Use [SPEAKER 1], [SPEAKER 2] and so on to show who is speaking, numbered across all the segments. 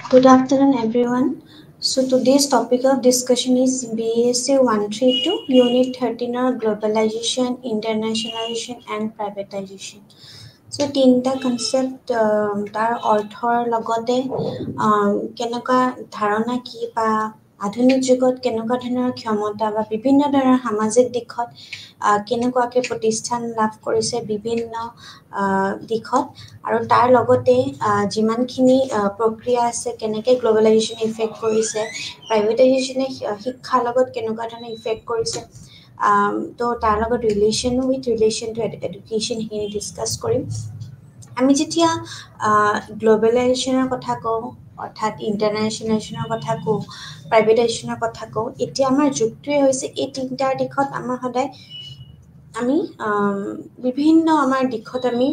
[SPEAKER 1] Good afternoon, everyone. So today's topic of discussion is BSc 132, Unit 13 or Globalization, Internationalization and Privatization. So তিনিটা concept তাৰ অৰ্থৰ লগতে কেনেকুৱা ধাৰণা কি বা আধুনিক যুগত কেনেকুৱা ধৰণৰ ক্ষমতা বা বিভিন্ন ধৰণৰ সামাজিক দিশত কেনেকুৱাকৈ প্ৰতিষ্ঠান লাভ কৰিছে বিভিন্ন দিশত আৰু তাৰ লগতে যিমানখিনি প্ৰক্ৰিয়া আছে কেনেকৈ গ্ল'বেলাইজেশ্যন ইফেক্ট কৰিছে প্ৰাইভেটাইজেশ্যনে শিক্ষাৰ লগত কেনেকুৱা ধৰণৰ ইফেক্ট কৰিছে তো তাৰ লগত ৰিলেশ্যন টু এডুকেশ্যন সেইখিনি ডিছকাছ কৰিম আমি যেতিয়া গ্ল'বেলাইজেশ্যনৰ কথা কওঁ অৰ্থাৎ ইণ্টাৰনেশ্যনেলাইজেশ্যনৰ কথা কওঁ প্ৰাইভেটাইজেশ্যনৰ কথা কওঁ এতিয়া আমাৰ যুগটোৱে হৈছে এই তিনিটাৰ দিশত আমাৰ সদায় আমি বিভিন্ন আমাৰ দিশত আমি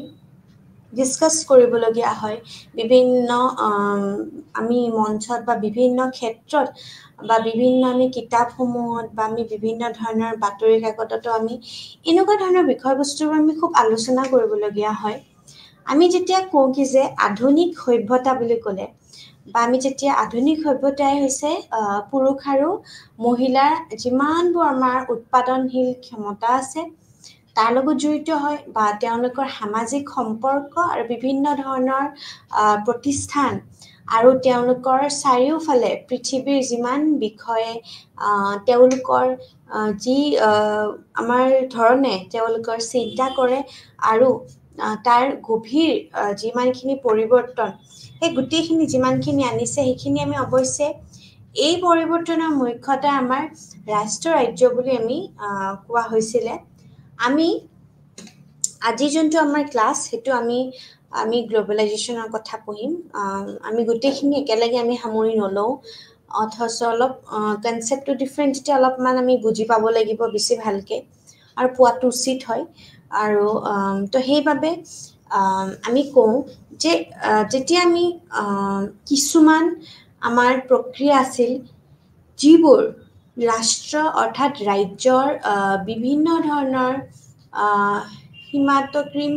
[SPEAKER 1] ডিছকাছ কৰিবলগীয়া হয় বিভিন্ন আমি মঞ্চত বা বিভিন্ন ক্ষেত্ৰত বা বিভিন্ন আমি কিতাপসমূহত বা আমি বিভিন্ন ধৰণৰ বাতৰি কাকততো আমি এনেকুৱা ধৰণৰ বিষয়বস্তুবোৰ আমি খুব আলোচনা কৰিবলগীয়া হয় আমি যেতিয়া কওঁ কি যে আধুনিক সভ্যতা বুলি ক'লে বা আমি যেতিয়া আধুনিক সভ্যতাই হৈছে পুৰুষ আৰু মহিলাৰ যিমানবোৰ আমাৰ উৎপাদনশীল ক্ষমতা আছে তাৰ লগত জড়িত হয় বা তেওঁলোকৰ সামাজিক সম্পৰ্ক আৰু বিভিন্ন ধৰণৰ প্ৰতিষ্ঠান আৰু তেওঁলোকৰ চাৰিওফালে পৃথিৱীৰ যিমান বিষয়ে তেওঁলোকৰ যি আমাৰ ধৰণে তেওঁলোকৰ চিন্তা কৰে আৰু তাৰ গভীৰ যিমানখিনি পৰিৱৰ্তন সেই গোটেইখিনি যিমানখিনি আনিছে সেইখিনি আমি অৱশ্যে এই পৰিৱৰ্তনৰ মুখ্যতঃ আমাৰ ৰাষ্ট্ৰ ৰাজ্য বুলি আমি কোৱা হৈছিলে আমি আজি যোনটো আমাৰ ক্লাছ সেইটো আমি গ্ল'বেলাইজেশ্যনৰ কথা পঢ়িম আমি গোটেইখিনি একেলগে আমি সামৰি নলওঁ অথচ অলপ কনচেপ্টটো ডিফাৰেণ্ট যেতিয়া অলপমান আমি বুজি পাব লাগিব বেছি ভালকৈ আৰু পোৱাটো উচিত হয় আৰু তো সেইবাবে আমি কওঁ যে যেতিয়া আমি কিছুমান আমাৰ প্ৰক্ৰিয়া আছিল যিবোৰ ৰাষ্ট্ৰ অৰ্থাৎ ৰাজ্যৰ বিভিন্ন ধৰণৰ সীমান্তক্ৰীম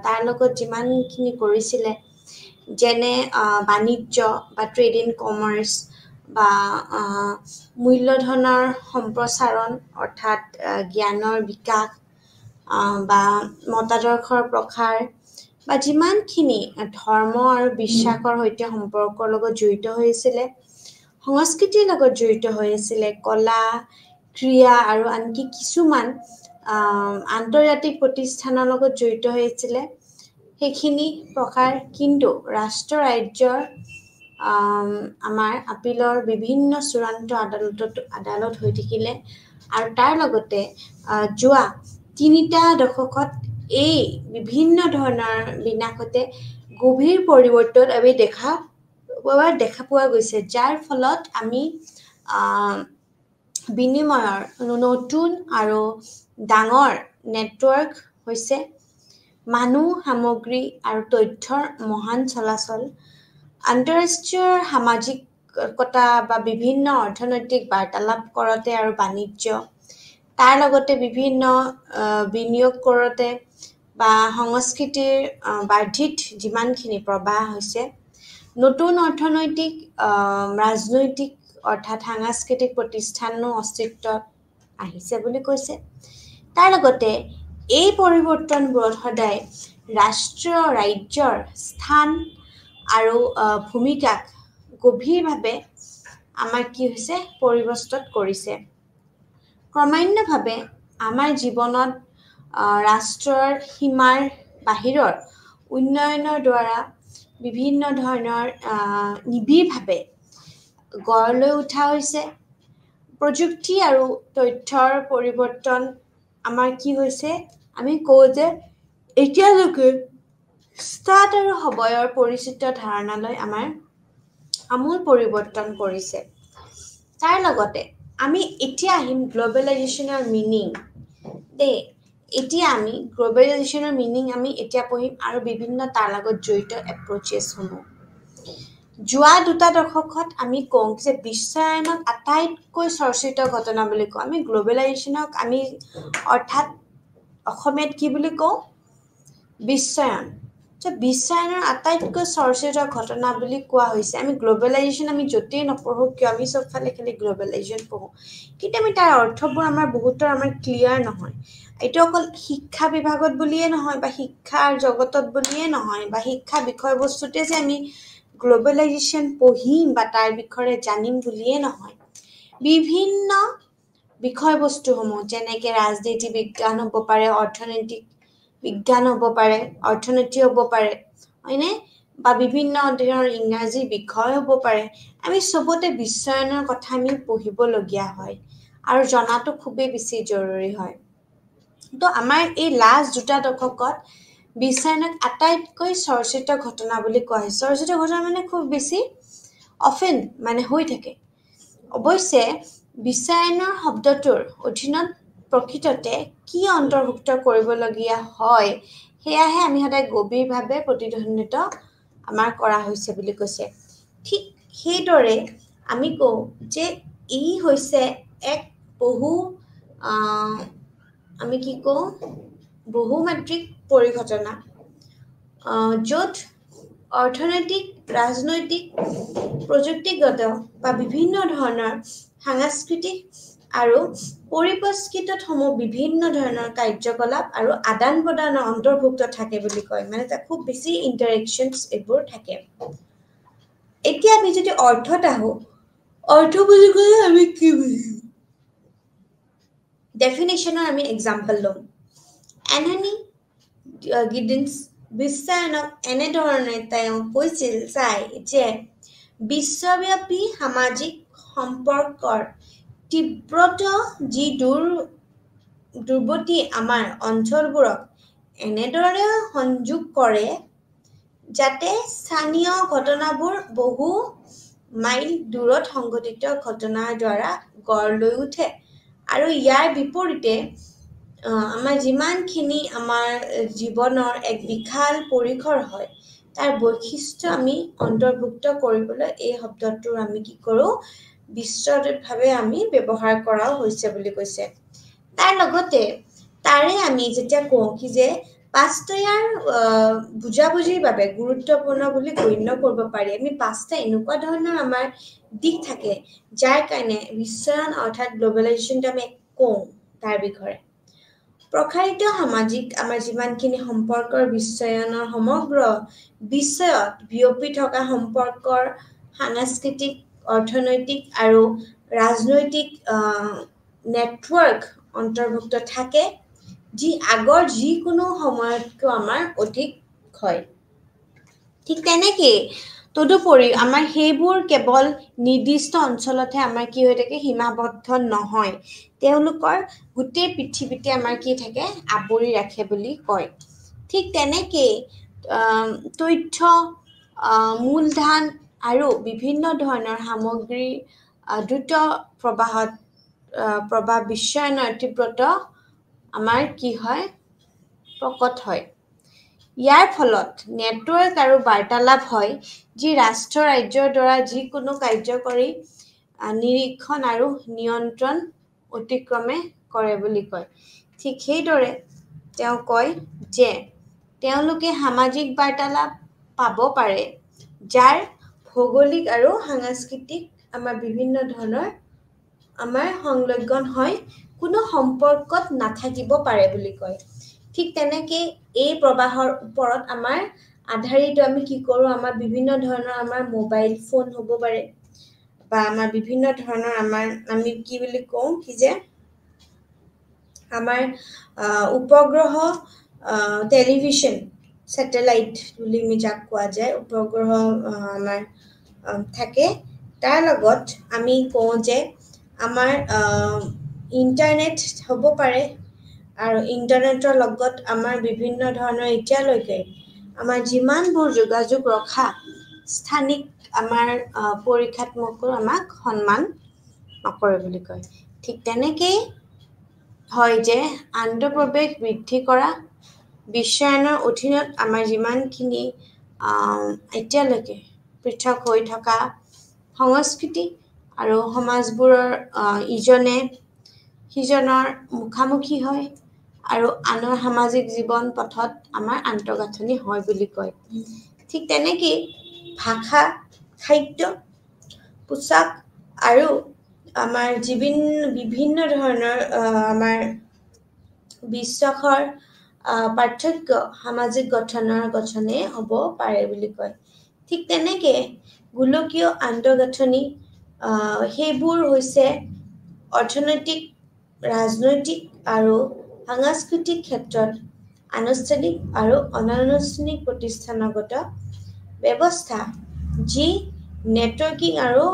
[SPEAKER 1] তাৰ লগত যিমানখিনি কৰিছিলে যেনে বাণিজ্য বা ট্ৰেড এণ্ড কমাৰ্চ বা মূল্যধনৰ সম্প্ৰসাৰণ অৰ্থাৎ জ্ঞানৰ বিকাশ বা মতাদৰ্শৰ প্ৰসাৰ বা যিমানখিনি ধৰ্ম আৰু বিশ্বাসৰ সৈতে সম্পৰ্কৰ লগত জড়িত হৈছিলে সংস্কৃতিৰ লগত জড়িত হৈ আছিলে কলা ক্ৰিয়া আৰু আনকি কিছুমান আন্তৰ্জাতিক প্ৰতিষ্ঠানৰ লগত জড়িত হৈ আছিলে সেইখিনি প্ৰকাৰ কিন্তু ৰাষ্ট্ৰ ৰাজ্যৰ আমাৰ আপিলৰ বিভিন্ন চূড়ান্ত আদালত হৈ থাকিলে আৰু তাৰ লগতে যোৱা তিনিটা দশকত এই বিভিন্ন ধৰণৰ বিনাশতে গভীৰ পৰিৱৰ্তন আমি দেখা পোৱা গৈছে যাৰ ফলত আমি বিনিময়ৰ নতুন আৰু ডাঙৰ নেটৱৰ্ক হৈছে মানুহ সামগ্ৰী আৰু তথ্যৰ মহান চলাচল আন্তঃৰাষ্ট্ৰীয় সামাজিকতা বা বিভিন্ন অৰ্থনৈতিক বাৰ্তালাপ কৰোঁতে আৰু বাণিজ্য তাৰ লগতে বিভিন্ন বিনিয়োগ কৰোঁতে বা সংস্কৃতিৰ বাৰ্ধিত যিমানখিনি প্ৰবাহ হৈছে নতুন অৰ্থনৈতিক ৰাজনৈতিক অৰ্থাৎ সাংস্কৃতিক প্ৰতিষ্ঠানো অস্তিত্বত আহিছে বুলি কৈছে তাৰ লগতে এই পৰিৱৰ্তনবোৰত সদায় ৰাষ্ট্ৰীয় ৰাজ্যৰ স্থান আৰু ভূমিকাক গভীৰভাৱে আমাৰ কি হৈছে পৰিৱৰ্তন কৰিছে ক্ৰমান্বয়ভাৱে আমাৰ জীৱনত ৰাষ্ট্ৰৰ সীমাৰ বাহিৰৰ উন্নয়নৰ দ্বাৰা বিভিন্ন ধৰণৰ নিবিড়ভাৱে গঢ় লৈ উঠা হৈছে প্ৰযুক্তি আৰু তথ্যৰ পৰিৱৰ্তন আমাৰ কি হৈছে আমি কওঁ যে এতিয়ালৈকে ষ্টাৰ্ট আৰু সময়ৰ পৰিচিত ধাৰণালৈ আমাৰ আমূল পৰিৱৰ্তন কৰিছে তাৰ লগতে আমি এতিয়া আহিম গ্ল'বেলাইজেশ্যনৰ মিনিং দেই এতিয়া আমি গ্ল'বেলাইজেশ্যনৰ মিনিং আমি এতিয়া পঢ়িম আৰু বিভিন্ন তাৰ লগত জড়িত এপ্ৰ'চেছসমূহ যোৱা দুটা দশকত আমি কওঁ যে বিশ্বায়নক আটাইতকৈ চৰ্চিত ঘটনা বুলি কওঁ আমি গ্ল'বেলাইজেশ্যনক আমি অৰ্থাৎ অসমীয়াত কি বুলি কওঁ বিশ্বায়ন চ' বিশ্বায়নৰ আটাইতকৈ চৰ্চিত ঘটনা বুলি কোৱা হৈছে আমি গ্লোবেলাইজেশ্যন আমি য'তেই নপঢ়ো কিয় আমি চবফালে খালি গ্লোবেলাইজেশ্যন পঢ়ো কিন্তু আমি তাৰ অৰ্থবোৰ আমাৰ বহুতৰ আমাৰ ক্লিয়াৰ নহয় এইটো অকল শিক্ষা বিভাগত বুলিয়ে নহয় বা শিক্ষাৰ জগতত বুলিয়ে নহয় বা শিক্ষা বিষয়বস্তুতে যে আমি গ্লোবেলাইজেশ্যন পঢ়িম বা তাৰ বিষয়ে জানিম বুলিয়ে নহয় বিভিন্ন বিষয়বস্তুসমূহ যেনেকৈ ৰাজনীতি বিজ্ঞান হ'ব পাৰে অৰ্থনৈতিক বিজ্ঞান হ'ব পাৰে অৰ্থনীতি হ'ব পাৰে হয়নে বা বিভিন্ন ধৰণৰ ইংৰাজী বিষয় হ'ব পাৰে আমি সবতে বিশ্বায়নৰ কথা আমি পঢ়িবলগীয়া হয় আৰু জনাটো খুবেই বেছি জৰুৰী হয় তো আমাৰ এই লাষ্ট দুটা দশকত বিশ্বায়নক আটাইতকৈ চৰ্চিত ঘটনা বুলি কোৱা হয় চৰ্চিত ঘটনা মানে খুব বেছি অফেন মানে হৈ থাকে অৱশ্যে বিশ্বায়নৰ শব্দটোৰ অধীনত প্ৰকৃততে কি অন্তৰ্ভুক্ত কৰিবলগীয়া হয় সেয়াহে আমি সদায় গভীৰভাৱে প্ৰতিধ্বনিত আমাৰ কৰা হৈছে বুলি কৈছে ঠিক সেইদৰে আমি কওঁ যে ই হৈছে এক বহু আমি কি কওঁ বহুমাত্ৰিক পৰিঘটনা য'ত অৰ্থনৈতিক ৰাজনৈতিক প্ৰযুক্তিগত বা বিভিন্ন ধৰণৰ সাংস্কৃতিক আৰু পৰিপ্ৰেক্ষিতসমূহ বিভিন্ন ধৰণৰ কাৰ্যকলাপ আৰু আদান প্ৰদানৰ অন্তৰ্ভুক্ত থাকে বুলি কয় মানে তাত খুব বেছি ইণ্টাৰেকশ্যনছ এইবোৰ থাকে এতিয়া আমি যদি অৰ্থত আহোঁ অৰ্থ বুলি ক'লে আমি কি বুজিম ডেফিনেশ্যনৰ আমি এক্সাম্পল ল'ম এন্থনি গিডেন্স বিশ্বায়নক এনেধৰণে তেওঁ কৈছিল যে বিশ্বব্যাপী সামাজিক সম্পৰ্কৰ তীব্ৰতা যি দুৰ্বতি আমাৰ অঞ্চলবোৰক এনেদৰে সংযোগ কৰে যাতে স্থানীয় ঘটনাবোৰ বহু মাইল দূৰত সংঘটিত ঘটনাৰ দ্বাৰা গঢ় লৈ উঠে আৰু ইয়াৰ বিপৰীতে আমাৰ যিমানখিনি আমাৰ জীৱনৰ এক বিশাল পৰিসৰ হয় তাৰ বৈশিষ্ট্য আমি অন্তৰ্ভুক্ত কৰিবলৈ এই শব্দটোৰ আমি কি কৰোঁ বিস্তৃতভাৱে আমি ব্যৱহাৰ কৰাও হৈছে বুলি কৈছে তাৰ লগতে তাৰে আমি যেতিয়া কওঁ কি যে পাঁচটা ইয়াৰ বুজাবুজিৰ বাবে গুৰুত্বপূৰ্ণ বুলি গণ্য কৰিব পাৰি আমি পাঁচটা এনেকুৱা ধৰণৰ আমাৰ দিশ থাকে যাৰ কাৰণে বিশ্বায়ন অৰ্থাৎ গ্লোবেলাইজেশ্যনটো আমি কওঁ তাৰ বিষয়ে প্ৰসাৰিত সামাজিক আমাৰ যিমানখিনি সম্পৰ্কৰ বিশ্বায়নৰ সমগ্ৰ বিশ্বত বিয়পি থকা সম্পৰ্কৰ সাংস্কৃতিক অৰ্থনৈতিক আৰু ৰাজনৈতিক নেটৱৰ্ক অন্তৰ্ভুক্ত থাকে যি আগৰ যিকোনো সময়তকৈ আমাৰ অধিক হয় ঠিক তেনেকৈ তদুপৰি আমাৰ সেইবোৰ কেৱল নিৰ্দিষ্ট অঞ্চলতহে আমাৰ কি হৈ থাকে সীমাবদ্ধ নহয় তেওঁলোকৰ গোটেই পৃথিৱীতে আমাৰ কি থাকে আৱৰি ৰাখে বুলি কয় ঠিক তেনেকৈ তথ্য মূলধন আৰু বিভিন্ন ধৰণৰ সামগ্ৰী দ্ৰুত প্ৰবাহ বিশ্বায়নৰ তীব্ৰতা আমাৰ কি হয় প্ৰকট হয় ইয়াৰ ফলত নেটৱৰ্ক আৰু বাৰ্তালাপ হয় যি ৰাষ্ট্ৰ ৰাজ্যৰ দ্বাৰা যিকোনো কাৰ্যকৰী নিৰীক্ষণ আৰু নিয়ন্ত্ৰণ অতিক্ৰমে কৰে বুলি কয় ঠিক সেইদৰে তেওঁ কয় যে তেওঁলোকে সামাজিক বাৰ্তালাপ পাব পাৰে যাৰ ভৌগোলিক আৰু সাংস্কৃতিক আমাৰ বিভিন্ন ধৰণৰ আমাৰ সংলগ্ন হয় কোনো সম্পৰ্কত নাথাকিব পাৰে বুলি কয় ঠিক তেনেকৈ এই প্ৰবাহৰ ওপৰত আমাৰ আধাৰিত আমি কি কৰোঁ আমাৰ বিভিন্ন ধৰণৰ আমাৰ মোবাইল ফোন হ'ব পাৰে বা আমাৰ বিভিন্ন ধৰণৰ আমাৰ আমি কি বুলি কওঁ কি যে আমাৰ উপগ্ৰহ টেলিভিশ্যন স্যাটেলাইট বুলি আমি যাক কোৱা যায় উপগ্ৰহ আমাৰ থাকে তাৰ লগত আমি কওঁ যে আমাৰ ইণ্টাৰনেট হ'ব পাৰে আৰু ইণ্টাৰনেটৰ লগত আমাৰ বিভিন্ন ধৰণৰ এতিয়ালৈকে আমাৰ যিমানবোৰ যোগাযোগ ৰখা স্থানিক আমাৰ পৰীক্ষাত্মকো আমাক সন্মান নকৰে বুলি কয় ঠিক তেনেকৈ হয় যে আন্তঃপ্ৰৱেশ বৃদ্ধি কৰা বিশ্বায়নৰ অধীনত আমাৰ যিমানখিনি এতিয়ালৈকে পৃথক হৈ থকা সংস্কৃতি আৰু সমাজবোৰৰ ইজনে সিজনৰ মুখামুখি হয় আৰু আনৰ সামাজিক জীৱন পথত আমাৰ আন্তঃগাঁথনি হয় বুলি কয় ঠিক তেনেকৈ ভাষা খাদ্য পোছাক আৰু আমাৰ বিভিন্ন ধৰণৰ আমাৰ বিশ্বাসৰ পাৰ্থক্য সামাজিক গঠনে হ'ব পাৰে বুলি কয় ঠিক তেনেকৈ গোলকীয় আন্তঃগাঁথনি সেইবোৰ হৈছে অৰ্থনৈতিক ৰাজনৈতিক আৰু সাংস্কৃতিক ক্ষেত্ৰত আনুষ্ঠানিক আৰু অনানুষ্ঠানিক প্ৰতিষ্ঠানগত ব্যৱস্থা যি নেটৱৰ্কিং আৰু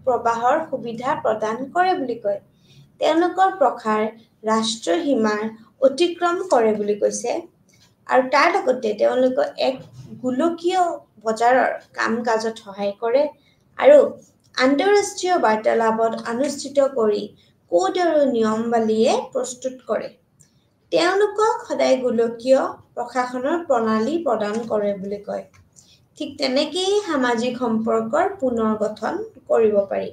[SPEAKER 1] প্ৰবাহৰ সুবিধা প্ৰদান কৰে বুলি কয় তেওঁলোকৰ প্ৰসাৰ ৰাষ্ট্ৰীয় সীমাৰ অতিক্ৰম কৰে বুলি কৈছে আৰু তাৰ লগতে তেওঁলোকৰ এক গোলকীয় বজাৰৰ কাম কাজত সহায় কৰে আৰু আন্তঃৰাষ্ট্ৰীয় বাৰ্তালাপত অনুষ্ঠিত কৰি কোড আৰু নিয়মাৱলীয়ে প্ৰস্তুত কৰে তেওঁলোকক সদায় গোলকীয় প্ৰশাসনৰ প্ৰণালী প্ৰদান কৰে বুলি কয় ঠিক তেনেকেই সামাজিক সম্পৰ্কৰ পুনৰ্গঠন কৰিব পাৰি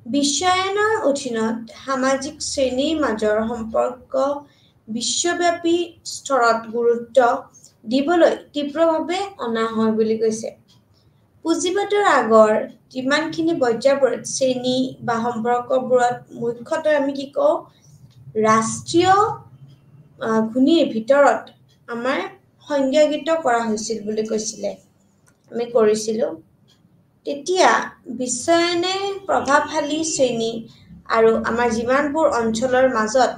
[SPEAKER 1] বিশ্বায়নৰ অধীনত সামাজিক শ্ৰেণীৰ মাজৰ সম্পৰ্ক বিশ্বব্যাপী স্তৰত গুৰুত্ব দিবলৈ তীব্ৰভাৱে অনা হয় বুলি কৈছে পুঁজিবাদৰ আগৰ যিমানখিনি পৰ্যায়বোৰত শ্ৰেণী বা সম্পৰ্কবোৰত মুখ্যতঃ আমি কি কওঁ ৰাষ্ট্ৰীয় ঘূনিৰ ভিতৰত আমাৰ সংজ্ঞায়িত কৰা হৈছিল বুলি কৈছিলে আমি কৰিছিলোঁ তেতিয়া বিশ্বায়নে প্ৰভাৱশালী শ্ৰেণী আৰু আমাৰ যিমানবোৰ অঞ্চলৰ মাজত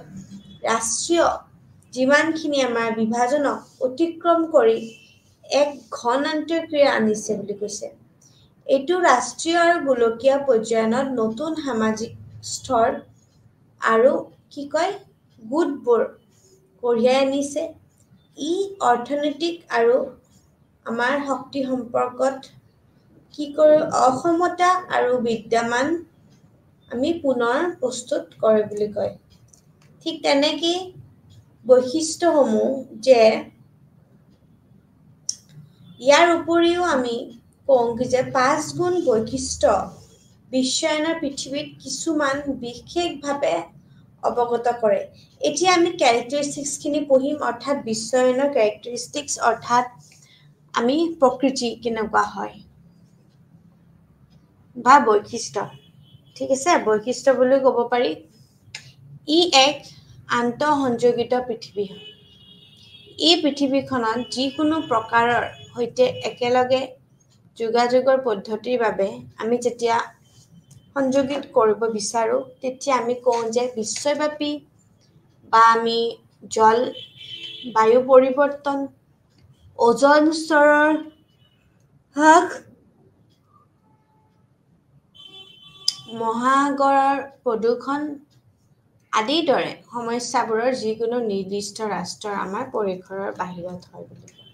[SPEAKER 1] ৰাষ্ট্ৰীয় যিমানখিনি আমাৰ বিভাজনক অতিক্ৰম কৰি এক ঘন আন্তঃক্ৰিয়া আনিছে বুলি কৈছে এইটো ৰাষ্ট্ৰীয় আৰু গোলকীয় পৰ্যায়ত নতুন সামাজিক স্তৰ আৰু কি কয় গোটবোৰ কঢ়িয়াই আনিছে ই অৰ্থনৈতিক আৰু আমাৰ শক্তি সম্পৰ্কত কি কৰে অসমতা আৰু বিদ্যমান আমি পুনৰ প্ৰস্তুত কৰে বুলি কয় ঠিক তেনেকৈ বৈশিষ্ট্যসমূহ যে ইয়াৰ উপৰিও আমি কওঁ যে 5 গুণ বৈশিষ্ট্য বিশ্বায়নৰ পৃথিৱীত কিছুমান বিশেষভাৱে অৱগত কৰে এতিয়া আমি ক্যাৰেক্টাৰিষ্টিক্সখিনি পঢ়িম অৰ্থাৎ বিশ্বায়নৰ ক্যাৰেক্টাৰিষ্টিক্স অৰ্থাৎ আমি প্ৰকৃতি কেনেকুৱা হয় বা বৈশিষ্ট্য ঠিক আছে বৈশিষ্ট্য বুলি ক'ব পাৰি ই এক আন্তঃসংযোগিত পৃথিৱী হয় এই পৃথিৱীখনত যিকোনো প্ৰকাৰৰ সৈতে একেলগে যোগাযোগৰ পদ্ধতিৰ বাবে আমি যেতিয়া সংযোগিত কৰিব বিচাৰো তেতিয়া আমি কওঁ যে বিশ্বব্যাপী বা আমি জল বায়ু পৰিৱৰ্তন ওজন স্তৰৰ হ্ৰাস মহাসাগৰৰ প্ৰদূষণ আদিৰ দৰে সমস্যাবোৰৰ যিকোনো নিৰ্দিষ্ট ৰাষ্ট্ৰৰ আমাৰ পৰিসৰৰ বাহিৰত হয় বুলি কয়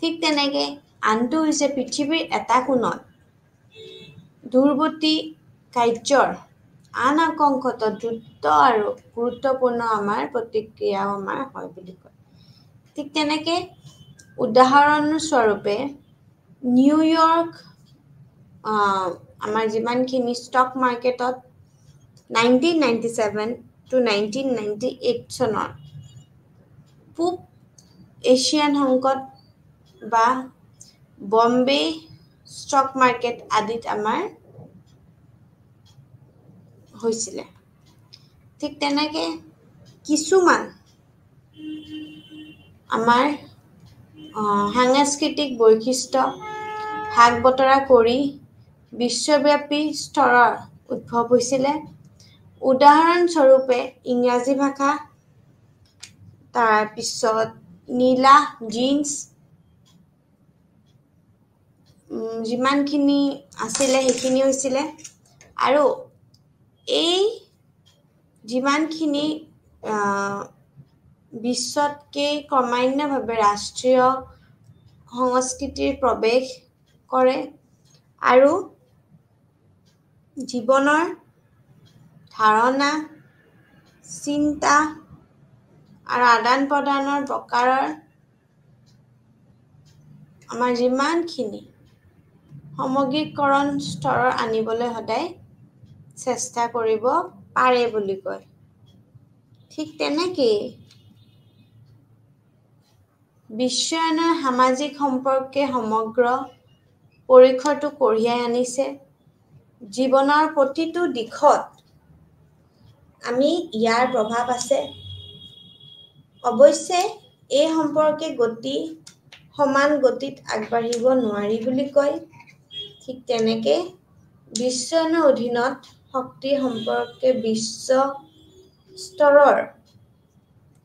[SPEAKER 1] ঠিক তেনেকৈ আনটো হৈছে পৃথিৱীৰ এটা কোণত দূৰৱৰ্তী কাৰ্যৰ আন অংশত দ্ৰুত আৰু গুৰুত্বপূৰ্ণ আমাৰ প্ৰতিক্ৰিয়াও আমাৰ হয় বুলি কয় ঠিক তেনেকৈ উদাহৰণস্বৰূপে নিউয়ৰ্ক আমাৰ যিমানখিনি ষ্টক মাৰ্কেটত 1997 to 1998 চনৰ পূব এছিয়ান সংকট বা বম্বে ষ্টক মাৰ্কেট আদিত আমাৰ হৈছিলে ঠিক তেনেকৈ কিছুমান আমাৰ সাংস্কৃতিক বৈশিষ্ট্য ভাগ বতৰা কৰি বিশ্বব্যাপী স্তৰৰ উদ্ভৱ হৈছিলে উদাহৰণস্বৰূপে ইংৰাজী ভাষা তাৰপিছত নীলা জিন্স যিমানখিনি আছিলে সেইখিনি হৈছিলে আৰু এই যিমানখিনি বিশ্বতকৈ ক্ৰমান্বয়ভাৱে ৰাষ্ট্ৰীয় সংস্কৃতিৰ প্ৰৱেশ কৰে আৰু জীৱনৰ ধাৰণা চিন্তা আৰু আদান প্ৰদানৰ প্ৰকাৰৰ আমাৰ যিমানখিনি সামগ্ৰিকৰণ স্তৰৰ আনিবলৈ সদায় চেষ্টা কৰিব পাৰে বুলি কয় ঠিক তেনেকৈ বিশ্বায়নৰ সামাজিক সম্পৰ্কে সমগ্ৰ পৰিসৰটো কঢ়িয়াই আনিছে। জীৱনৰ প্ৰতিটো দিশত আমি ইয়াৰ প্ৰভাৱ আছে। অৱশ্যে এই সম্পৰ্কে সমান গতিত আগবাঢ়িব নোৱাৰি বুলি কয়। ঠিক তেনেকে বিশ্বায়নৰ অধীনত শক্তি সম্পৰ্কে বিশ্ব স্তৰৰ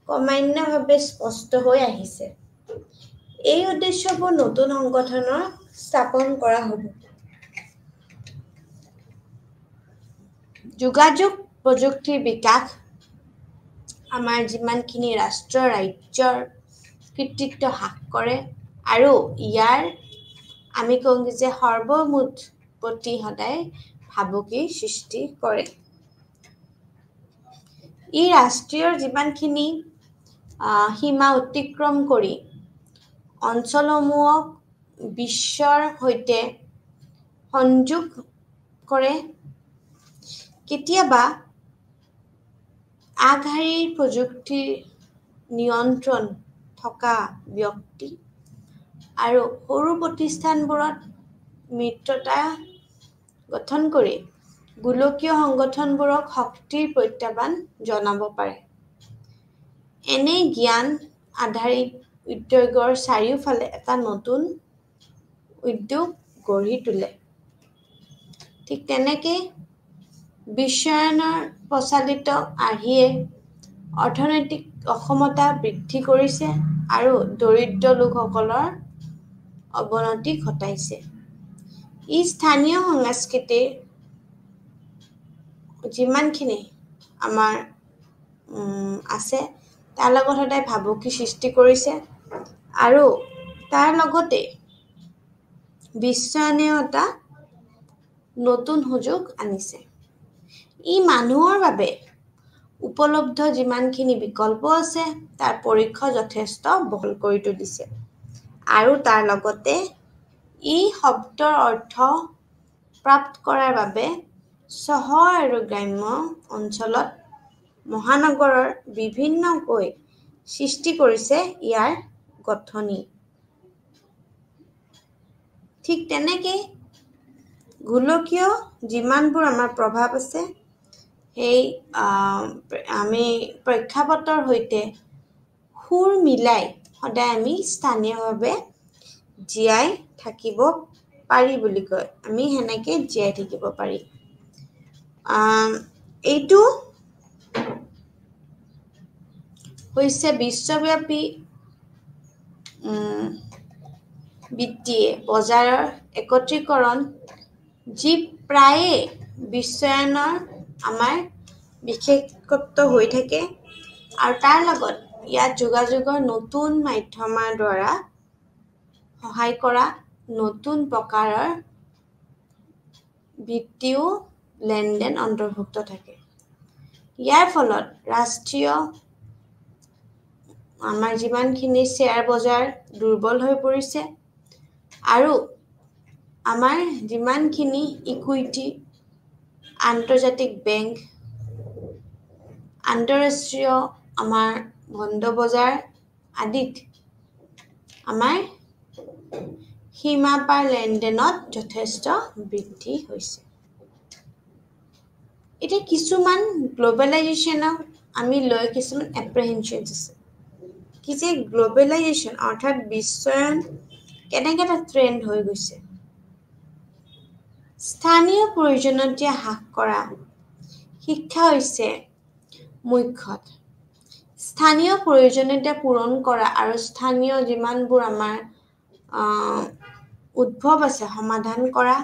[SPEAKER 1] ক্ৰমান্বয়ে স্পষ্ট হৈ আহিছে। এই উদ্দেশ্যবোৰ নতুন সংগঠনৰ স্থাপন কৰা হ'ব। যোগাযোগ প্ৰযুক্তিৰ বিকাশ আমাৰ যিমানখিনি ৰাজ্যৰ কৃতিত্ব হ্ৰাস কৰে আৰু ইয়াৰ আমি কওঁ যে সৰ্বমুঠ প্ৰতি সদায় ভাবুকিৰ সৃষ্টি কৰে। ই ৰাষ্ট্ৰীয় যিমানখিনি সীমা অতিক্ৰম কৰি অঞ্চলসমূহক বিশ্বৰ সৈতে সংযোগ কৰে। কেতিয়াবা আগশাৰীৰ প্ৰযুক্তিৰ নিয়ন্ত্ৰণ থকা ব্যক্তি আৰু সৰু প্ৰতিষ্ঠানবোৰত মিত্ৰতা গঠন কৰি গোলকীয় সংগঠনবোৰক শক্তিৰ প্ৰত্যাহ্বান জনাব পাৰে। এনে জ্ঞান আধাৰিত উদ্যোগৰ চাৰিওফালে এটা নতুন উদ্যোগ গঢ়ি তোলে। ঠিক তেনেকে বিশ্বায়নৰ প্ৰচলিত আৰ্হিয়ে অৰ্থনৈতিক অসমতা বৃদ্ধি কৰিছে আৰু দৰিদ্ৰ লোকসকলৰ অৱনতি ঘটাইছে। ই স্থানীয় সংস্কৃতিৰ যিমানখিনি আমাৰ আছে তাৰ লগত সদায় ভাবুকি সৃষ্টি কৰিছে আৰু তাৰ লগতে বিশ্বায়নেও এটা নতুন সুযোগ আনিছে। ই মানুহৰ বাবে উপলব্ধ যিমানখিনি বিকল্প আছে তাৰ পৰিসৰ যথেষ্ট বহল কৰি তুলিছে আৰু তাৰ লগতে ই শব্দৰ অৰ্থ প্ৰাপ্ত কৰাৰ বাবে চহৰ আৰু গ্ৰাম্য অঞ্চলত মহানগৰৰ বিভিন্নকৈ সৃষ্টি কৰিছে ইয়াৰ গঠনি। ঠিক তেনেকে গোলকীয় যিমানবোৰ আমাৰ প্ৰভাৱ আছে সেই আমি প্ৰেক্ষাপটৰ সৈতে সুৰ মিলাই সদায় আমি স্থানীয়ভাৱে জীয়াই থাকিব পাৰি বুলি কয়। আমি সেনেকে জীয়াই থাকিব পাৰি। এইটো হৈছে বিশ্বব্যাপী বিত্তীয় বজাৰৰ একত্ৰীকৰণ যি প্ৰায়ে বিশ্বায়নৰ আমাৰ বিশেষত্ব হৈ থাকে আৰু তাৰ লগত ইয়াত যোগাযোগৰ নতুন মাধ্যমৰ দ্বাৰা সহায় কৰা নতুন প্ৰকাৰৰ বিত্তীয় লেনদেন অন্তৰ্ভুক্ত থাকে। ইয়াৰ ফলত ৰাষ্ট্ৰীয় আমাৰ যিমানখিনি শ্বেয়াৰ বজাৰ দুৰ্বল হৈ পৰিছে আৰু আমাৰ যিমানখিনি ইকুইটি আন্তৰ্জাতিক বেংক আন্তঃৰাষ্ট্ৰীয় আমাৰ বণ্ড বজাৰ আদিত আমাৰ সীমা পাৰ লেনদেনত যথেষ্ট বৃদ্ধি হৈছে। এতিয়া কিছুমান গ্ল'বেলাইজেশ্যনক আমি লৈ কিছুমান এপ্ৰিহেনশ্যনছ আছে কি যে গ্ল'বেলাইজেশ্যন অৰ্থাৎ বিশ্বায়ন কেনেকৈ এটা ট্ৰেণ্ড হৈ গৈছে। স্থানীয় প্ৰয়োজনীয়তা হ্ৰাস কৰা শিক্ষা হৈছে মুখ্যত স্থানীয় প্ৰয়োজনীয়তা পূৰণ কৰা আৰু স্থানীয় যিমানবোৰ আমাৰ উদ্ভৱ আছে সমাধান কৰা।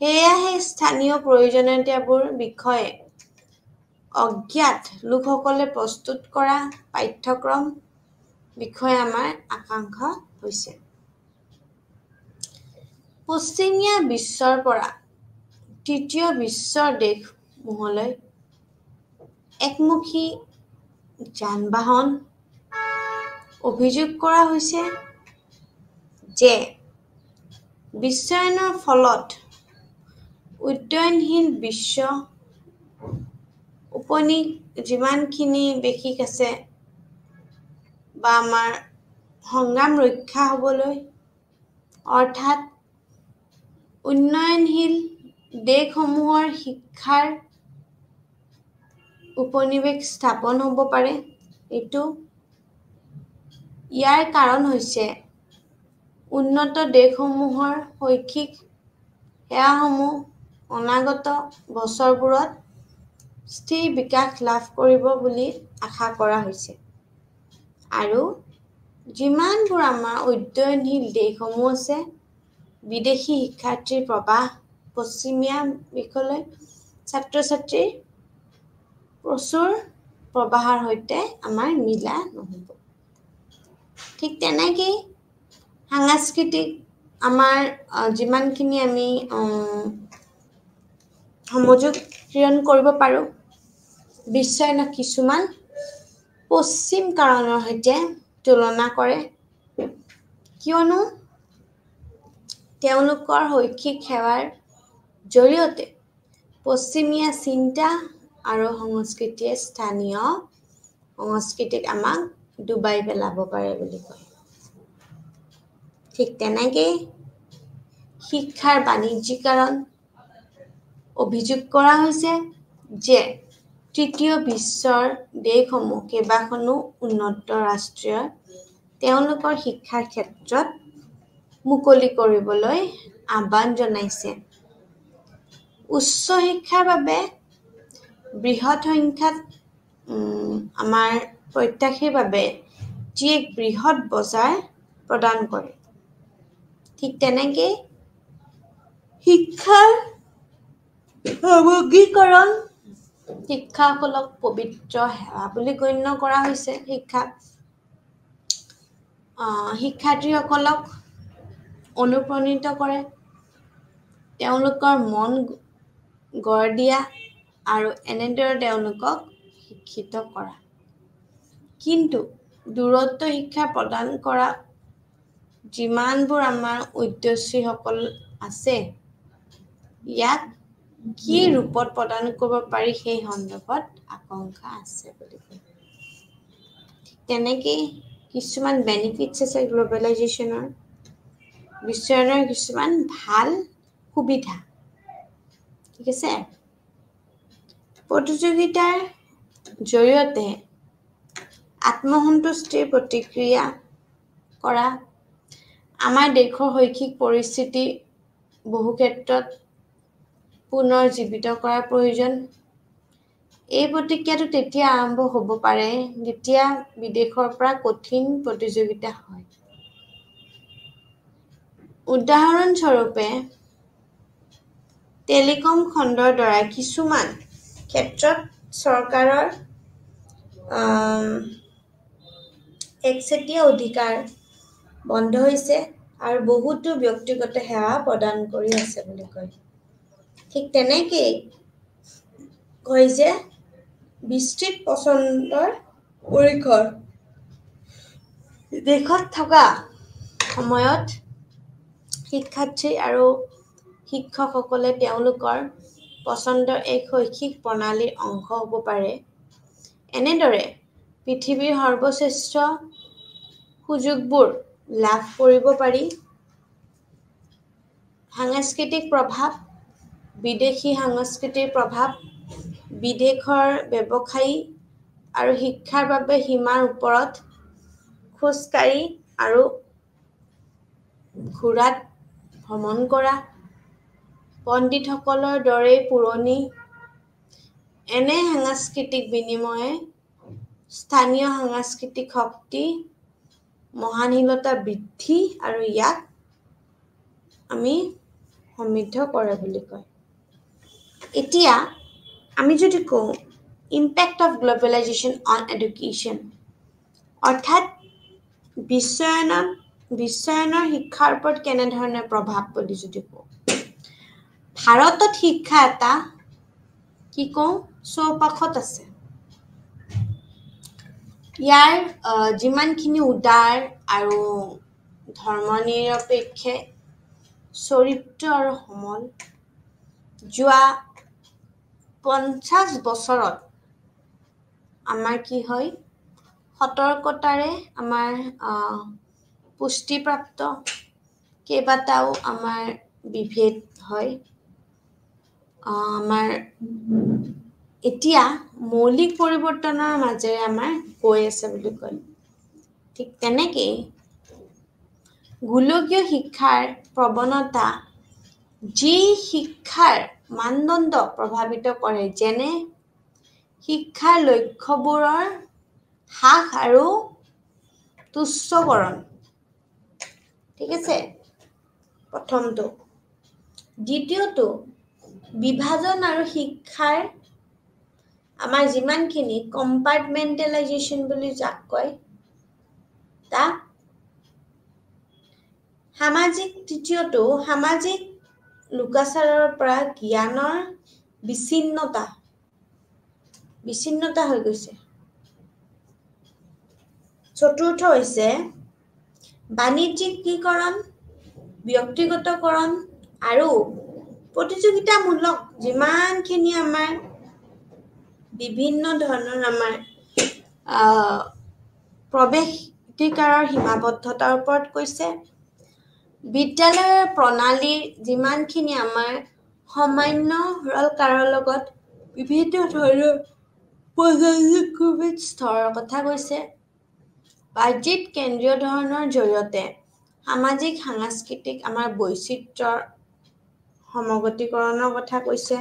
[SPEAKER 1] সেয়াহে স্থানীয় প্ৰয়োজনীয়তাবোৰ বিষয়ে অজ্ঞাত লোকসকলে প্ৰস্তুত কৰা পাঠ্যক্ৰম বিষয়ে আমাৰ আকাংক্ষা হৈছে। পশ্চিমীয়া বিশ্বৰ পৰা তৃতীয় বিশ্বৰ দেশসমূহলৈ একমুখী যান-বাহন অভিযোগ কৰা হৈছে যে বিশ্বায়নৰ ফলত উন্নয়নশীল বিশ্ব যিমানখিনি দেশ আছে বা আমাৰ সংগ্ৰাম ৰক্ষা হ'বলৈ অৰ্থাৎ উন্নয়নশীল দেশসমূহৰ শিক্ষাৰ উপনিৱেশ স্থাপন হ'ব পাৰে। ইয়াৰ কাৰণ হৈছে উন্নত দেশসমূহৰ শৈক্ষিক সেৱাসমূহ অনাগত বছৰবোৰত স্থিৰ বিকাশ লাভ কৰিব বুলি আশা কৰা হৈছে। আৰু যিমানবোৰ আমাৰ উন্নয়নশীল দেশসমূহ আছে, বিদেশী শিক্ষাৰ্থীৰ প্ৰৱাহ পশ্চিমীয়া দেশলৈ ছাত্ৰ-ছাত্ৰীৰ প্ৰচুৰ প্ৰৱাহৰ সৈতে আমাৰ মিলা নহ'ব। ঠিক তেনেকেই সাংস্কৃতিক আমাৰ যিমানখিনি আমি সমযোগ কিৰণ কৰিব পাৰোঁ, বিশ্বায়নৰ কিছুমান পশ্চিম কাৰণৰ সৈতে তুলনা কৰে, কিয়নো তেওঁলোকৰ শৈক্ষিক সেৱাৰ জৰিয়তে পশ্চিমীয়া চিন্তা আৰু সংস্কৃতিয়ে স্থানীয় সংস্কৃতিক আমাক ডুবাই পেলাব পাৰে বুলি কয়। ঠিক তেনেকেই শিক্ষাৰ বাণিজ্যিকৰণ অভিযোগ কৰা হৈছে যে তৃতীয় বিশ্বৰ দেশসমূহ কেইবাখনো উন্নত ৰাষ্ট্ৰীয় তেওঁলোকৰ শিক্ষাৰ ক্ষেত্ৰত মুকলি কৰিবলৈ আহ্বান জনাইছে। উচ্চ শিক্ষাৰ বাবে বৃহৎ সংখ্যাত আমাৰ প্ৰত্যাশীৰ বাবে যি এক বৃহৎ বজাৰ প্ৰদান কৰে। ঠিক তেনেকেই শিক্ষাৰ সামগ্ৰিকৰণ শিক্ষাসকলক পবিত্ৰ সেৱা বুলি গণ্য কৰা হৈছে। শিক্ষাৰ্থীসকলক অনুপ্ৰাণিত কৰে, তেওঁলোকৰ মন গঢ় দিয়া আৰু এনেদৰে তেওঁলোকক শিক্ষিত কৰা। কিন্তু দূৰত্ব শিক্ষা প্ৰদান কৰা যিমানবোৰ আমাৰ উদ্যোগীসকল আছে, ইয়াক কি ৰূপত প্ৰদান কৰিব পাৰি সেই সন্দৰ্ভত আকাংক্ষা আছে বুলি কয়। তেনেকেই কিছুমান বেনিফিটছ আছে গ্ল'বেলাইজেশ্যনৰ, বিশ্বায়নৰ কিছুমান ভাল সুবিধা। ঠিক আছে, প্ৰতিযোগিতাৰ জৰিয়তে আত্মসন্তুষ্টিৰ প্ৰতিক্ৰিয়া কৰা, আমাৰ দেশৰ শৈক্ষিক পৰিস্থিতি বহু ক্ষেত্ৰত পুনৰ জীৱিত কৰাৰ প্ৰয়োজন। এই প্ৰতিক্ৰিয়াটো তেতিয়া আৰম্ভ হ'ব পাৰে যেতিয়া বিদেশৰ পৰা কঠিন প্ৰতিযোগিতা হয়। উদাহৰণস্বৰূপে, টেলিকম খণ্ডৰ দ্বাৰা কিছুমান ক্ষেত্ৰত চৰকাৰৰ একচেটিয়া অধিকাৰ বন্ধ হৈছে আৰু বহুতো ব্যক্তিগত সেৱা প্ৰদান কৰি আছে বুলি কয়। ঠিক তেনেকেই কয় যে বিস্তৃত পচন্দৰ পৰিসৰ দেশত থকা সময়ত শিক্ষাৰ্থী আৰু শিক্ষকসকলে তেওঁলোকৰ পচন্দৰ এক শৈক্ষিক প্ৰণালীৰ অংশ হ'ব পাৰে। এনেদৰে পৃথিৱীৰ সৰ্বশ্ৰেষ্ঠ সুযোগবোৰ লাভ কৰিব পাৰি। সাংস্কৃতিক প্ৰভাৱ, বিদেশী সংস্কৃতিৰ প্ৰভাৱ, বিদেশৰ ব্যৱসায়ী আৰু শিক্ষাৰ বাবে সীমাৰ ওপৰত খোজকাঢ়ি আৰু ঘোঁৰাত ভ্ৰমণ কৰা, পণ্ডিতসকলৰ দৰে পুৰণি এনে সাংস্কৃতিক বিনিময়ে স্থানীয় সাংস্কৃতিক শক্তি মহানশীলতা বৃদ্ধি আৰু ইয়াক আমি সমৃদ্ধ কৰে বুলি কয়। এতিয়া আমি যদি কওঁ impact of globalisation on education, অৰ্থাৎ বিশ্বায়নৰ শিক্ষাৰ ওপৰত কেনেধৰণে প্ৰভাৱ বুলি যদি কওঁ, ভাৰতত শিক্ষা এটা কি কওঁ চৌপাশত আছে। ইয়াৰ যিমানখিনি উদাৰ আৰু ধৰ্মনিৰপেক্ষে চৰিত্ৰ আৰু সমল যোৱা 50 বছৰত আমাৰ কি হয় সতৰ্কতাৰে আমাৰ পুষ্টিপ্ৰাপ্ত কেইবাটাও আমাৰ বিভেদ হয় আমাৰ এতিয়া মৌলিক পৰিৱৰ্তনৰ মাজেৰে আমাৰ গৈ আছে বুলি কয় ঠিক তেনেকৈ গোলকীয় শিক্ষাৰ প্ৰৱণতা যি শিক্ষাৰ মানদণ্ড প্ৰভাৱিত কৰে যেনে শিক্ষাৰ লক্ষ্যবোৰৰ হ্ৰাস আৰু তুচ্ছকৰণ ঠিক আছে প্ৰথমটো দ্বিতীয়টো বিভাজন আৰু শিক্ষাৰ আমাৰ যিমানখিনি কম্পাৰ্টমেণ্টেলাইজেশ্যন বুলি যাক কয় তা তৃতীয়টো সামাজিক লোকাচাৰৰ পৰা জ্ঞানৰ বিচ্ছিন্নতা হৈ গৈছে চতুৰ্থ হৈছে বাণিজ্যিকীকৰণ ব্যক্তিগতকৰণ আৰু প্ৰতিযোগিতামূলক যিমানখিনি আমাৰ বিভিন্ন ধৰণৰ আমাৰ প্ৰৱেশিকাৰৰ সীমাবদ্ধতাৰ ওপৰত কৈছে বিদ্যালয়ৰ প্ৰণালীৰ যিমানখিনি আমাৰ সামান্য কাৰৰ লগত বিভিন্ন ধৰণৰ প্ৰযুক্তিবিদ স্তৰৰ কথা কৈছে বাহ্যিক কেন্দ্ৰীয় ধৰণৰ জৰিয়তে সামাজিক সাংস্কৃতিক আমাৰ বৈচিত্ৰ্যৰ সমগতিকৰণৰ কথা কৈছে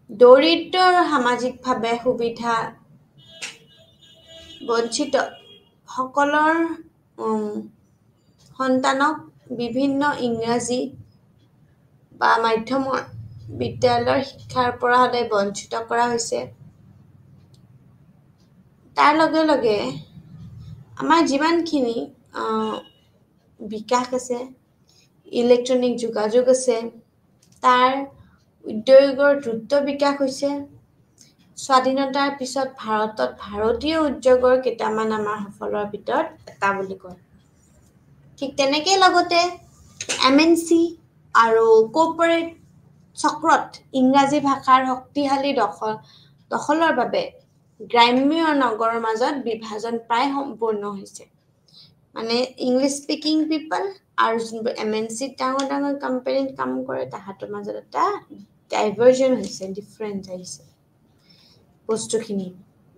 [SPEAKER 1] দৰিদ্ৰ আৰু সামাজিকভাৱে সুবিধা বঞ্চিত সকলৰ সন্তানক বিভিন্ন ইংৰাজী বা মাধ্যমৰ বিদ্যালয়ৰ শিক্ষাৰ পৰা সদায় বঞ্চিত কৰা হৈছে তাৰ লগে লগে আমাৰ যিমানখিনি বিকাশ আছে ইলেক্ট্ৰনিক যোগাযোগ আছে তাৰ উদ্যোগৰ দ্ৰুত বিকাশ হৈছে স্বাধীনতাৰ পিছত ভাৰতত ভাৰতীয় উদ্যোগৰ কেইটামান আমাৰ সফলৰ ভিতৰত এটা বুলি কয় ঠিক তেনেকৈ লগতে MNC আৰু কৰ্পৰেট চক্ৰত ইংৰাজী ভাষাৰ শক্তিশালী দখলৰ বাবে গ্ৰাম্য নগৰৰ মাজত বিভাজন প্ৰায় সম্পূৰ্ণ হৈছে মানে ইংলিছ স্পিকিং পিপল আৰু যোনবোৰ MNC ডাঙৰ ডাঙৰ কোম্পানীত কাম কৰে তাহাঁতৰ মাজত এটা ডাইভাৰ্জন হৈছে ডিফাৰেঞ্চ আহিছে বস্তুখিনি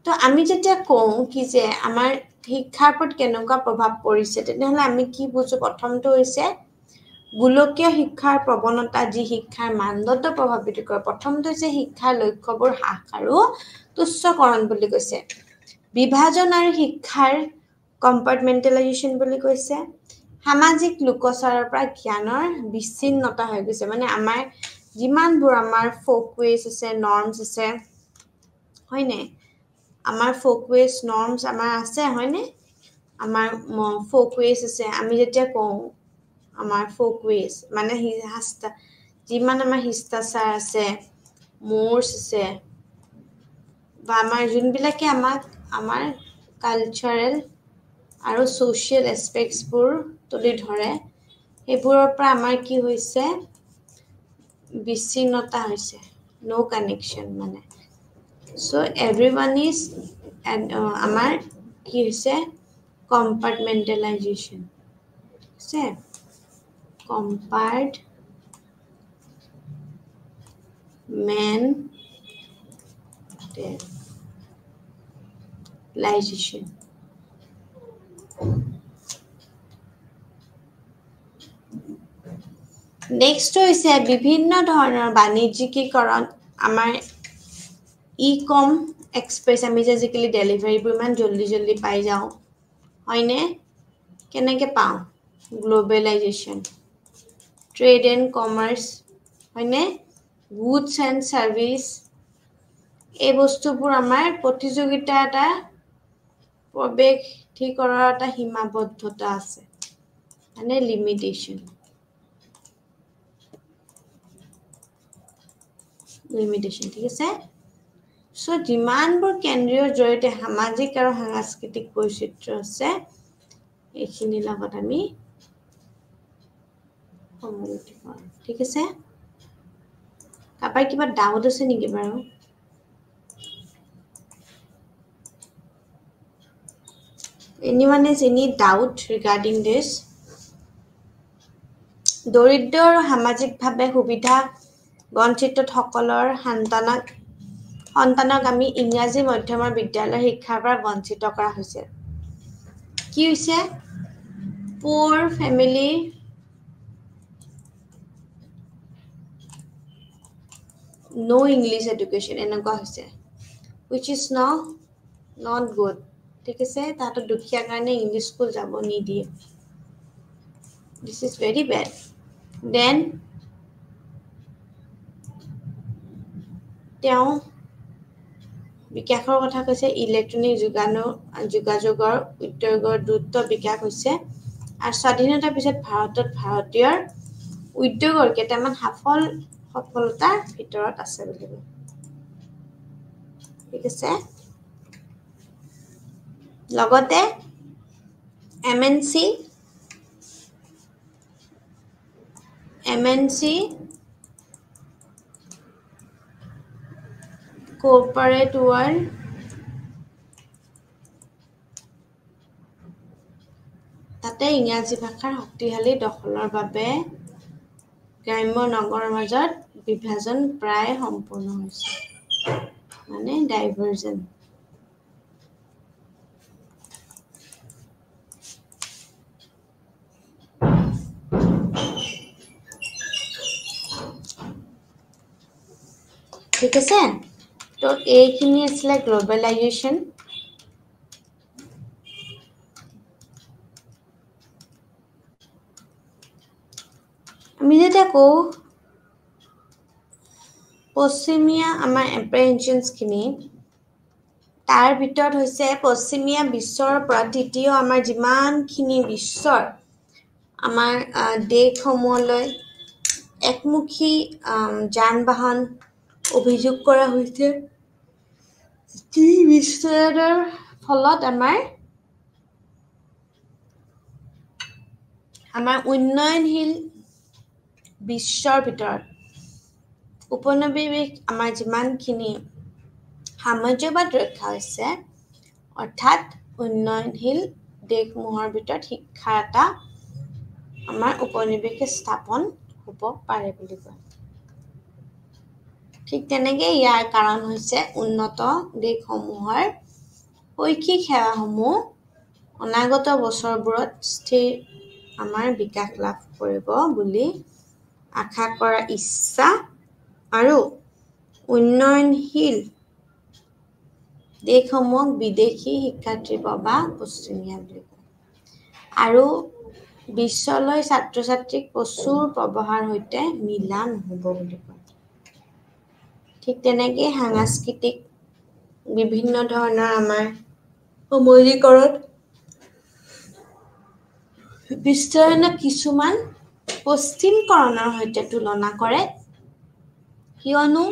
[SPEAKER 1] তো আমি যেতিয়া কওঁ কি যে আমাৰ শিক্ষাৰ ওপৰত কেনেকুৱা প্ৰভাৱ পৰিছে তেনেহ'লে আমি কি বুজো প্ৰথমটো হৈছে গোলকীয় শিক্ষাৰ প্ৰৱণতা যি শিক্ষাৰ মানদণ্ড প্ৰভাৱিত কৰে প্ৰথমটো হৈছে শিক্ষাৰ লক্ষ্যবোৰ হ্ৰাস আৰু তুচ্ছকৰণ বুলি কৈছে বিভাজন আৰু শিক্ষাৰ কম্পাৰ্টমেণ্টেলাইজেশ্যন বুলি কৈছে সামাজিক লোকচাৰৰ পৰা জ্ঞানৰ বিচ্ছিন্নতা হৈ গৈছে মানে আমাৰ যিমানবোৰ আমাৰ ফ'কৱেজ আছে নৰ্মছ আছে হয়নে আমাৰ ফ'কৱেজ নৰ্মছ আমাৰ আছে হয়নে আমাৰ ফ'কৱেজ আছে আমি যেতিয়া কওঁ আমাৰ ফ'কৱেজ মানে যিমান আমাৰ শিষ্টাচাৰ আছে ম'ৰ্ছ আছে বা আমাৰ যোনবিলাকে আমাক আমাৰ কালচাৰেল আৰু ছ'চিয়েল এছপেক্টছবোৰ তুলি ধৰে সেইবোৰৰ পৰা আমাৰ কি হৈছে বিচ্ছিন্নতা হৈছে ন' কানেকশ্যন মানে চ' এভৰিৱান ইজ আমাৰ কি হৈছে কম্পাৰ্টমেণ্টেলাইজেশ্যন হৈছে কম্পাৰ্টমেণ্টেলাইজেশ্যন নেক্সট হৈছে বিভিন্ন ধৰণৰ বাণিজ্যিকীকৰণ আমাৰ ই-কম এক্সপ্ৰেছ আমি যে আজিকালি ডেলিভাৰীবোৰ ইমান জল্দি পাই যাওঁ হয়নে কেনেকৈ পাওঁ গ্ল'বেলাইজেশ্যন ট্ৰেড এণ্ড কমাৰ্চ হয়নে গুডছ এণ্ড ছাৰ্ভিচ এই বস্তুবোৰ আমাৰ প্ৰতিযোগিতা এটা প্ৰৱেশিকাৰৰ এটা সীমাবদ্ধতা আছে মানে লিমিটেশ্যন ঠিক আছে চ' যিমানবোৰ কেন্দ্ৰীয় জৰিয়তে সামাজিক আৰু সাংস্কৃতিক বৈচিত্ৰ্য আছে এইখিনিৰ লগত আমি সমগতি কৰোঁ ঠিক আছে কাৰোবাৰ কিবা ডাউট আছে নেকি বাৰু Anyone has any doubt regarding this? দৰিদ্ৰ আৰু সামাজিকভাৱে সুবিধা বঞ্চিত সকলৰ সন্তানক আমি ইংৰাজী মাধ্যমৰ বিদ্যালয়ৰ শিক্ষাৰ পৰা বঞ্চিত কৰা হৈছে কি হৈছে poor family no English education এনেকুৱা হৈছে which is not good ঠিক আছে তাতো দুখীয়া কাৰণে ইংলিশ স্কুল যাব নিদিয়ে this is very bad then তেওঁ বিকাশৰ কথা কৈছে ইলেক্ট্ৰনিক যোগাযোগৰ উদ্যোগৰ দ্ৰুত বিকাশ হৈছে আৰু স্বাধীনতাৰ পিছত ভাৰতীয় উদ্যোগৰ কেইটামান সফলতাৰ ভিতৰত আছে বুলি ঠিক আছে লগতে MNC corporate world তাতে ইংৰাজী ভাষাৰ শক্তিশালী দখলৰ বাবে গ্ৰাম্য নগৰৰ মাজত বিভাজন প্ৰায় সম্পূৰ্ণ হৈছে মানে ডাইভাৰজন ঠিক আছে তো এইখিনি আছিল গ্লোবালাইজেশন আমি যেটা কো পশ্চিমীয়া আমাৰ এপ্ৰিহেনশনছ খিনি তাৰ ভিতৰত হৈছে পশ্চিমীয়া বিশ্বৰ পৰা তৃতীয় আমাৰ যিমানখিনি বিশ্বৰ আমাৰ দেশসমূহলৈ একমুখী যান-বাহন অভিযোগ কৰা হৈছে কি বিশ্বৰ ফলত আমাৰ উন্নয়নশীল বিশ্বৰ ভিতৰত উপনিবেশ আমাৰ যিমানখিনি সাম্ৰাজ্যবাদ ৰক্ষা হৈছে অৰ্থাৎ উন্নয়নশীল দেশসমূহৰ ভিতৰত শিক্ষা এটা আমাৰ উপনিবেশ স্থাপন হ'ব পাৰে বুলি কয় ঠিক তেনেকৈ ইয়াৰ কাৰণ হৈছে উন্নত দেশসমূহৰ শৈক্ষিক সেৱাসমূহ অনাগত বছৰবোৰত স্থিৰ আমাৰ বিকাশ লাভ কৰিব বুলি আশা কৰা ইচ্ছা আৰু উন্নয়নশীল দেশসমূহক বিদেশী শিক্ষাৰ্থীৰ প্ৰৱাহ পশ্চিমীয়া বুলি কয় আৰু বিশ্বলৈ ছাত্ৰ-ছাত্ৰীক প্ৰচুৰ প্ৰৱাহৰ সৈতে মিলা নহ'ব বুলি কয় ঠিক তেনেকৈ সাংস্কৃতিক বিভিন্ন ধৰণৰ আমাৰ সামাজিকৰণ বিশ্বায়নক কিছুমান পশ্চিমকৰণৰ সৈতে তুলনা কৰে কিয়নো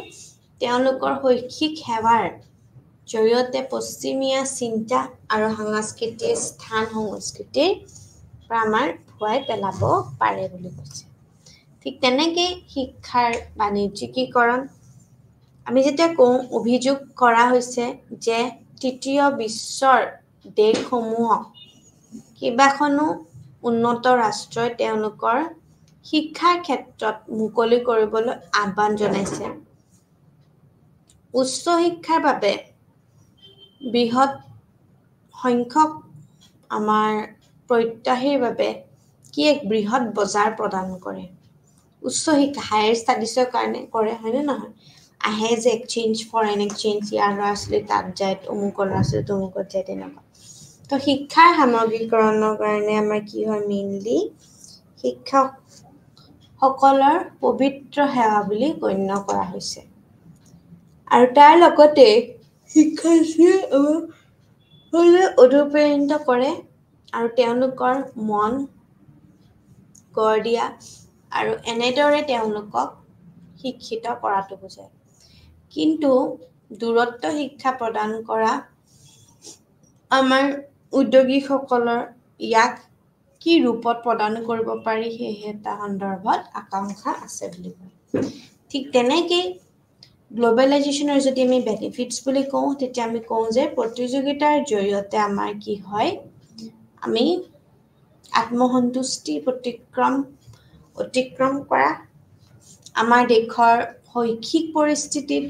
[SPEAKER 1] তেওঁলোকৰ শৈক্ষিক সেৱাৰ জৰিয়তে পশ্চিমীয়া চিন্তা আৰু সাংস্কৃতিক স্থান সংস্কৃতিৰ পৰা আমাৰ ভুৱাই পেলাব পাৰে বুলি কৈছে ঠিক তেনেকৈ শিক্ষাৰ বাণিজ্যিকীকৰণ আমি যেতিয়া কওঁ অভিযোগ কৰা হৈছে যে তৃতীয় বিশ্বৰ দেশসমূহক কিবাখনো উন্নত ৰাষ্ট্ৰই তেওঁলোকৰ শিক্ষাৰ ক্ষেত্ৰত মুকলি কৰিবলৈ আহ্বান জনাইছে উচ্চ শিক্ষাৰ বাবে বৃহৎ সংখ্যক আমাৰ প্ৰত্যাশীৰ বাবে কি এক বৃহৎ বজাৰ প্ৰদান কৰে উচ্চ শিক্ষা হায়াৰ ষ্টাডিজৰ কাৰণে কৰে হয়নে নহয় আহে যে এক্সচেঞ্জ ফৰেন এক্সচেঞ্জ ইয়াৰ ল'ৰা-ছোৱালী তাত যায় অমুকৰ ল'ৰা-ছোৱালী তমুকত যায় তেনেকুৱা তো শিক্ষাৰ সামগ্ৰীকৰণৰ কাৰণে আমাৰ কি হয় মেইনলি শিক্ষকসকলৰ পবিত্ৰ সেৱা বুলি গণ্য কৰা হৈছে আৰু তাৰ লগতে শিক্ষাৰ্থীয়ে অনুপ্ৰাণিত কৰে আৰু তেওঁলোকৰ মন গঢ় দিয়া আৰু এনেদৰে তেওঁলোকক শিক্ষিত কৰাটো বুজায় কিন্তু দূৰত্ব শিক্ষা প্ৰদান কৰা আমাৰ উদ্যোগীসকলৰ ইয়াক কি ৰূপত প্ৰদান কৰিব পাৰি সেই এটা সন্দৰ্ভত আকাংক্ষা আছে বুলি কয় ঠিক তেনেকৈ গ্লোবালাইজেশনৰ যদি আমি বেনিফিটস বুলি কওঁ তেতিয়া আমি কওঁ যে প্ৰতিযোগিতাৰ জৰিয়তে আমাৰ কি হয় আমি আত্মসন্তুষ্টি অতিক্ৰম কৰা আমাৰ দেশৰ শৈক্ষিক পৰিস্থিতিত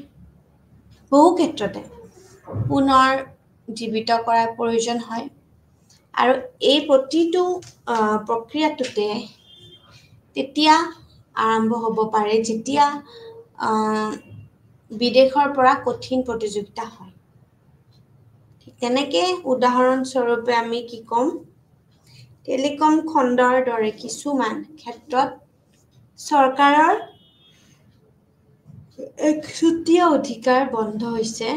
[SPEAKER 1] বহু ক্ষেত্ৰতে পুনৰ জীৱিত কৰাৰ প্ৰয়োজন হয় আৰু এই প্ৰতিটো প্ৰক্ৰিয়াটোতে তেতিয়া আৰম্ভ হ'ব পাৰে যেতিয়া বিদেশৰ পৰা কঠিন প্ৰতিযোগিতা হয় ঠিক তেনেকে উদাহৰণস্বৰূপে আমি কি ক'ম টেলিকম খণ্ডৰ দৰে কিছুমান ক্ষেত্ৰত চৰকাৰৰ একচুতীয়া অধিকাৰ বন্ধ হৈছে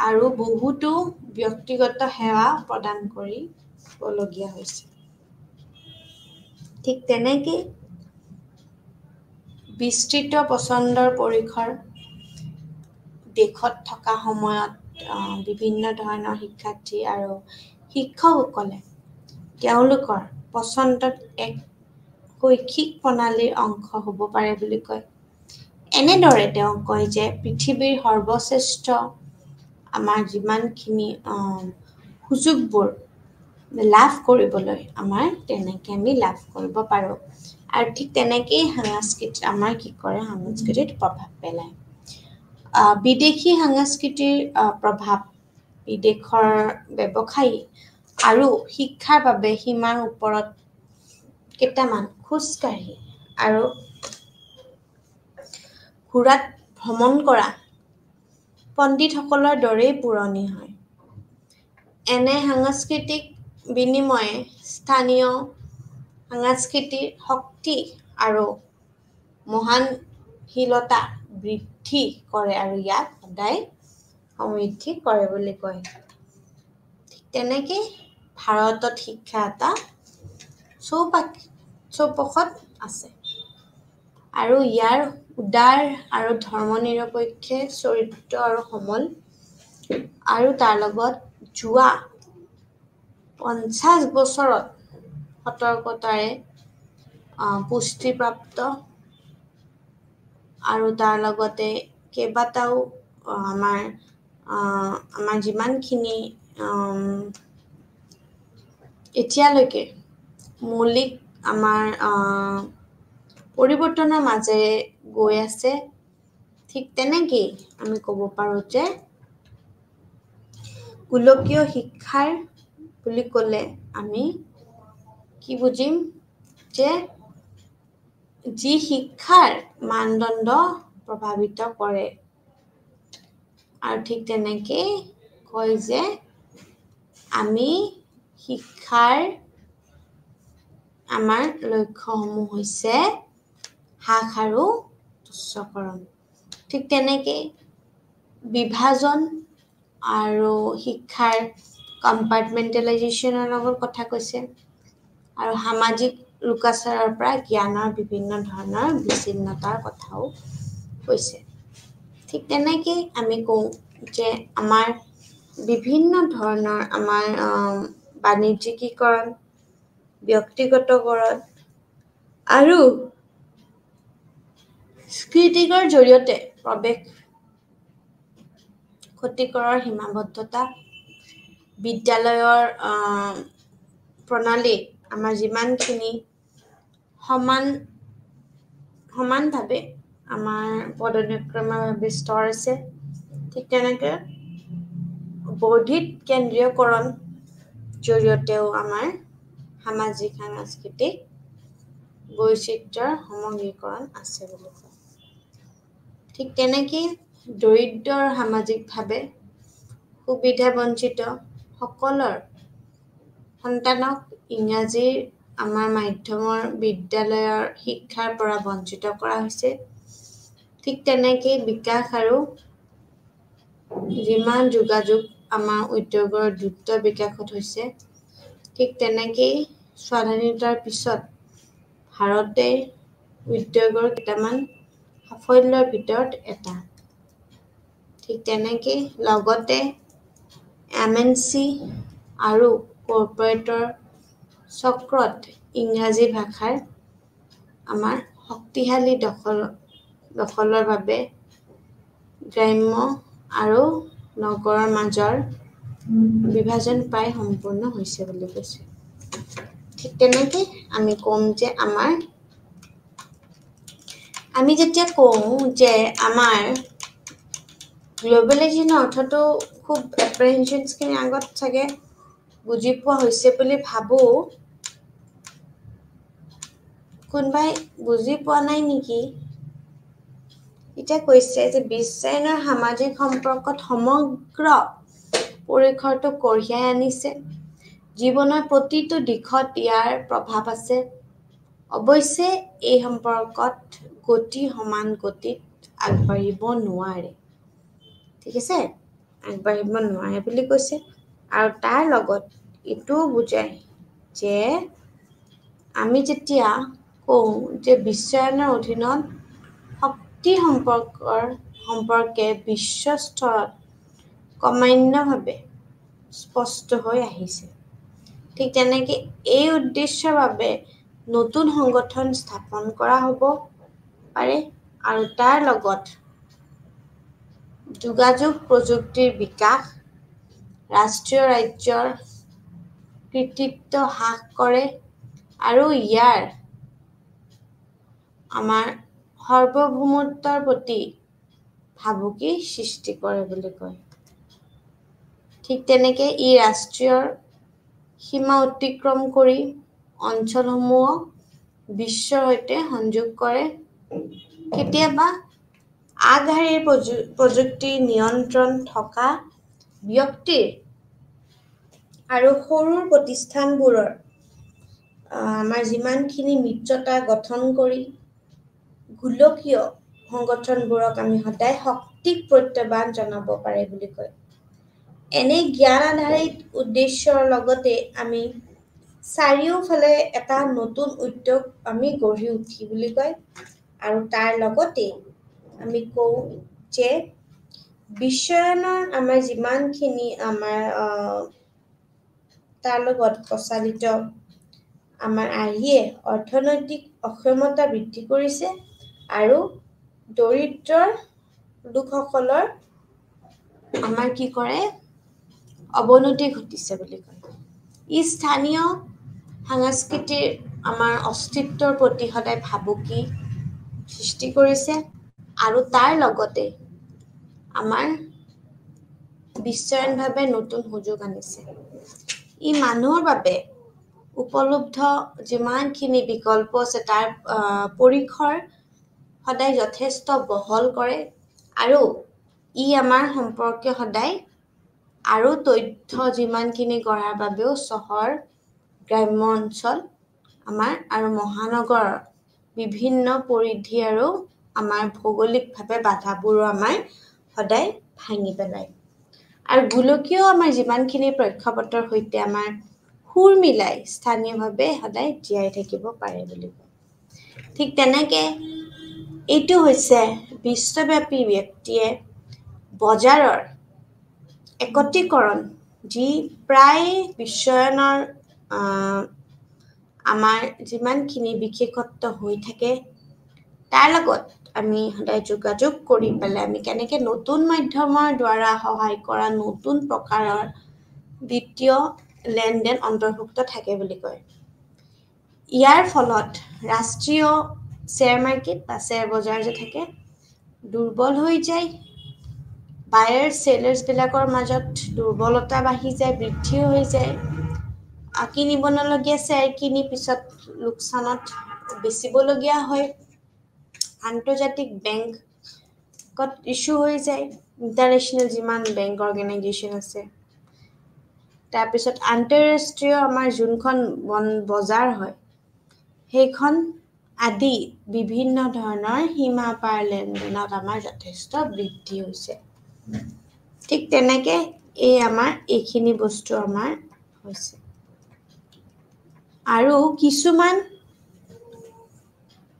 [SPEAKER 1] আৰু বহুতো ব্যক্তিগত সেৱা প্ৰদান কৰিবলগীয়া হৈছে ঠিক তেনেকে বিস্তৃত পছন্দৰ পৰিসৰ দেশত থকা সময়ত বিভিন্ন ধৰণৰ শিক্ষাৰ্থী আৰু শিক্ষকসকলে তেওঁলোকৰ পছন্দত এক শৈক্ষিক প্ৰণালীৰ অংশ হ'ব পাৰে বুলি কয় এনেদৰে তেওঁ কয় যে পৃথিৱীৰ সৰ্বশ্ৰেষ্ঠ আমাৰ যিমানখিনি সুযোগবোৰ লাভ কৰিবলৈ আমাৰ তেনেকৈ আমি লাভ কৰিব পাৰোঁ আৰু ঠিক তেনেকেই সাংস্কৃতিক আমাৰ কি কৰে সাংস্কৃতিত প্ৰভাৱ পেলায় বিদেশী সাংস্কৃতিৰ প্ৰভাৱ বিদেশৰ ব্যৱসায়ী আৰু শিক্ষাৰ বাবে সীমাৰ ওপৰত কেইটামান খোজকাঢ়ি আৰু ঘোঁৰাত ভ্ৰমণ কৰা পণ্ডিতসকলৰ দৰেই পুৰণি হয় এনে সাংস্কৃতিক বিনিময়ে স্থানীয় সাংস্কৃতিৰ শক্তি আৰু মহানশীলতা বৃদ্ধি কৰে আৰু ইয়াক সদায় সমৃদ্ধি কৰে বুলি কয় ঠিক তেনেকৈ ভাৰতত শিক্ষা এটা চৌপাশত আছে আৰু ইয়াৰ উদাৰ আৰু ধৰ্মনিৰপেক্ষ চৰিত্ৰ আৰু সমল আৰু তাৰ লগত যোৱা 50 বছৰত সতৰ্কতাৰে পুষ্টিপ্ৰাপ্ত আৰু তাৰ লগতে কেইবাটাও আমাৰ যিমানখিনি এতিয়ালৈকে মৌলিক আমাৰ পৰিৱৰ্তনৰ মাজেৰে গৈ আছে ঠিক তেনেকেই আমি ক'ব পাৰোঁ যে গোলকীয় শিক্ষাৰ বুলি ক'লে আমি কি বুজিম যে যি শিক্ষাৰ মানদণ্ড প্ৰভাৱিত কৰে আৰু ঠিক তেনেকৈ কয় যে আমি শিক্ষাৰ আমাৰ লক্ষ্যসমূহ হৈছে হ্ৰাস আৰু তুচ্ছকৰণ ঠিক তেনেকৈ বিভাজন আৰু শিক্ষাৰ কম্পাৰ্টমেণ্টেলাইজেশ্যনৰ লগত কথা কৈছে আৰু সামাজিক লোকাচাৰৰ পৰা জ্ঞানৰ বিভিন্ন ধৰণৰ বিচ্ছিন্নতাৰ কথাও কৈছে ঠিক তেনেকৈ আমি কওঁ যে আমাৰ বিভিন্ন ধৰণৰ আমাৰ বাণিজ্যিকীকৰণ ব্যক্তিগতকৰণ আৰু স্কৃতিকৰ জৰিয়তে প্ৰৱেশ ক্ষতিকৰৰ সীমাবদ্ধতা বিদ্যালয়ৰ প্ৰণালী আমাৰ যিমানখিনি সমানভাৱে আমাৰ পদানুক্ৰমভাৱে স্তৰ আছে ঠিক তেনেকৈ বৰ্ধিত কেন্দ্ৰীয়কৰণ জৰিয়তেও আমাৰ সামাজিক সাংস্কৃতিক বৈচিত্ৰ্যৰ সমগ্ৰীকৰণ আছে বুলি কয় ঠিক তেনেকৈ দৰিদ্ৰ সামাজিকভাৱে সুবিধাবঞ্চিত সকলৰ সন্তানক ইংৰাজীৰ আমাৰ মাধ্যমৰ বিদ্যালয়ৰ শিক্ষাৰ পৰা বঞ্চিত কৰা হৈছে ঠিক তেনেকৈ বিকাশ আৰু যিমান যোগাযোগ আমাৰ উদ্যোগৰ দ্ৰুত বিকাশত হৈছে ঠিক তেনেকৈ স্বাধীনতাৰ পিছত ভাৰতে উদ্যোগৰ কেইটামান সাফল্যৰ ভিতৰত এটা ঠিক তেনেকৈ লগতে MNC আৰু কৰ্পৰেটৰ চক্ৰত ইংৰাজী ভাষাৰ আমাৰ শক্তিশালী দখলৰ বাবে গ্ৰাম্য আৰু নগৰৰ মাজৰ বিভাজন প্ৰায় সম্পূৰ্ণ হৈছে বুলি কৈছে ঠিক তেনেকে আমি কম যে আমি যেতিয়া কওঁ যে আমাৰ গ্লোবেলাইজেশ্যন অৰ্থটো খুব এপ্ৰিহেনশ্যনছখিনি আগত চাগে বুজি পোৱা হৈছে বুলি ভাবোঁ কোনোবাই বুজি পোৱা নাই নেকি এতিয়া কৈছে যে বিশ্বায়নৰ সামাজিক সম্পৰ্কত সমগ্ৰ পৰিসৰটো কঢ়িয়াই আনিছে জীৱনৰ প্ৰতিটো দিশত ইয়াৰ প্ৰভাৱ আছে অৱশ্যে এই সম্পৰ্কত গতি সমান গতিত আগবাঢ়িব নোৱাৰে ঠিক আছে আগবাঢ়িব নোৱাৰে বুলি কৈছে আৰু তাৰ লগত এইটোও বুজায় যে আমি যেতিয়া কওঁ যে বিশ্বায়নৰ অধীনত শক্তি সম্পৰ্কে বিশ্বস্তৰত ক্ৰমান্বয়ে স্পষ্ট হৈ আহিছে ঠিক তেনেকৈ এই উদ্দেশ্যৰ বাবে নতুন সংগঠন স্থাপন কৰা হ'ব পাৰে আৰু তাৰ লগত যোগাযোগ প্ৰযুক্তিৰ বিকাশ ৰাষ্ট্ৰীয় ৰাজ্যৰ কৃতিত্ব হ্ৰাস কৰে আৰু ইয়াৰ আমাৰ সাৰ্বভৌমত্বৰ প্ৰতি ভাবুকি সৃষ্টি কৰে বুলি কয় ঠিক তেনেকৈ ই ৰাষ্ট্ৰীয় সীমা অতিক্ৰম কৰি অঞ্চলসমূহক বিশ্বৰ সৈতে সংযোগ কৰে কেতিয়াবা আগশাৰীৰ প্ৰযুক্তি নিয়ন্ত্ৰণ থকা ব্যক্তিৰ আৰু সৰু প্ৰতিষ্ঠানবোৰৰ আমাৰ যিমানখিনি মিত্ৰতা গঠন কৰি গোলকীয় সংগঠনবোৰক আমি সদায় শক্তিক প্ৰত্যাহ্বান জনাব পাৰে বুলি কয় এনে জ্ঞান আধাৰিত উদ্দেশ্যৰ লগতে আমি চাৰিওফালে এটা নতুন উদ্যোগ আমি গঢ়ি উঠি বুলি কয় আৰু তাৰ লগতে আমি কওঁ যে বিশ্বায়নৰ আমাৰ যিমানখিনি আমাৰ তাৰ লগত প্ৰচালিত আমাৰ আৰ্হিয়ে অৰ্থনৈতিক অক্ষমতা বৃদ্ধি কৰিছে আৰু দৰিদ্ৰ লোকসকলৰ আমাৰ কি কৰে অৱনতি ঘটিছে বুলি কয় ই স্থানীয় সাংস্কৃতিৰ আমাৰ অস্তিত্বৰ প্ৰতি সদায় ভাবুকি সৃষ্টি কৰিছে আৰু তাৰ লগতে আমাৰ বিশ্বায়নভাৱে নতুন সুযোগ আনিছে ই মানুহৰ বাবে উপলব্ধ যিমানখিনি বিকল্প আছে তাৰ পৰিসৰ সদায় যথেষ্ট বহল কৰে আৰু ই আমাৰ সম্পৰ্কে সদায় আৰু তথ্য যিমানখিনি গঢ়াৰ বাবেও চহৰ গ্ৰাম্য অঞ্চল আমাৰ আৰু মহানগৰৰ বিভিন্ন পৰিধি আৰু আমাৰ ভৌগোলিকভাৱে বাধাবোৰো আমাৰ সদায় ভাঙি পেলায় আৰু গোলকীয় আমাৰ যিমানখিনি প্ৰেক্ষাপটৰ সৈতে আমাৰ সুৰ মিলাই স্থানীয়ভাৱে সদায় জীয়াই থাকিব পাৰে বুলি কয় ঠিক তেনেকৈ এইটো হৈছে বিশ্বব্যাপী ব্যক্তিয়ে বজাৰৰ একত্ৰীকৰণ যি প্ৰায় বিশ্বায়নৰ আমাৰ যিমানখিনি বিশেষত্ব হৈ থাকে তাৰ লগত আমি সদায় যোগাযোগ কৰি পেলাই আমি কেনেকৈ নতুন মাধ্যমৰ দ্বাৰা সহায় কৰা নতুন প্ৰকাৰৰ বিত্তীয় লেনদেন অন্তৰ্ভুক্ত থাকে বুলি কয় ইয়াৰ ফলত ৰাষ্ট্ৰীয় শ্বেয়াৰ মাৰ্কেট বা শ্বেয়াৰ বজাৰ যে থাকে দুৰ্বল হৈ যায় বায়াৰ সেলাৰ্ছবিলাকৰ মাজত দুৰ্বলতা বাঢ়ি যায় বৃদ্ধি হৈ যায় কিনিবলগীয়া শ্বেয়াৰ কিনি পিছত লোকচানত বেচিবলগীয়া হয় আন্তৰ্জাতিক বেংকত ইছ্যু হৈ যায় ইণ্টাৰনেশ্যনেল যিমান বেংক অৰ্গেনাইজেশ্যন আছে তাৰপিছত আন্তঃৰাষ্ট্ৰীয় আমাৰ যোনখন বজাৰ হয় সেইখন আদি বিভিন্ন ধৰণৰ সীমা পাৰ লেনদেনত আমাৰ যথেষ্ট বৃদ্ধি হৈছে ঠিক তেনেকৈ এই আমাৰ এইখিনি বস্তু আমাৰ হৈছে আৰু কিছুমান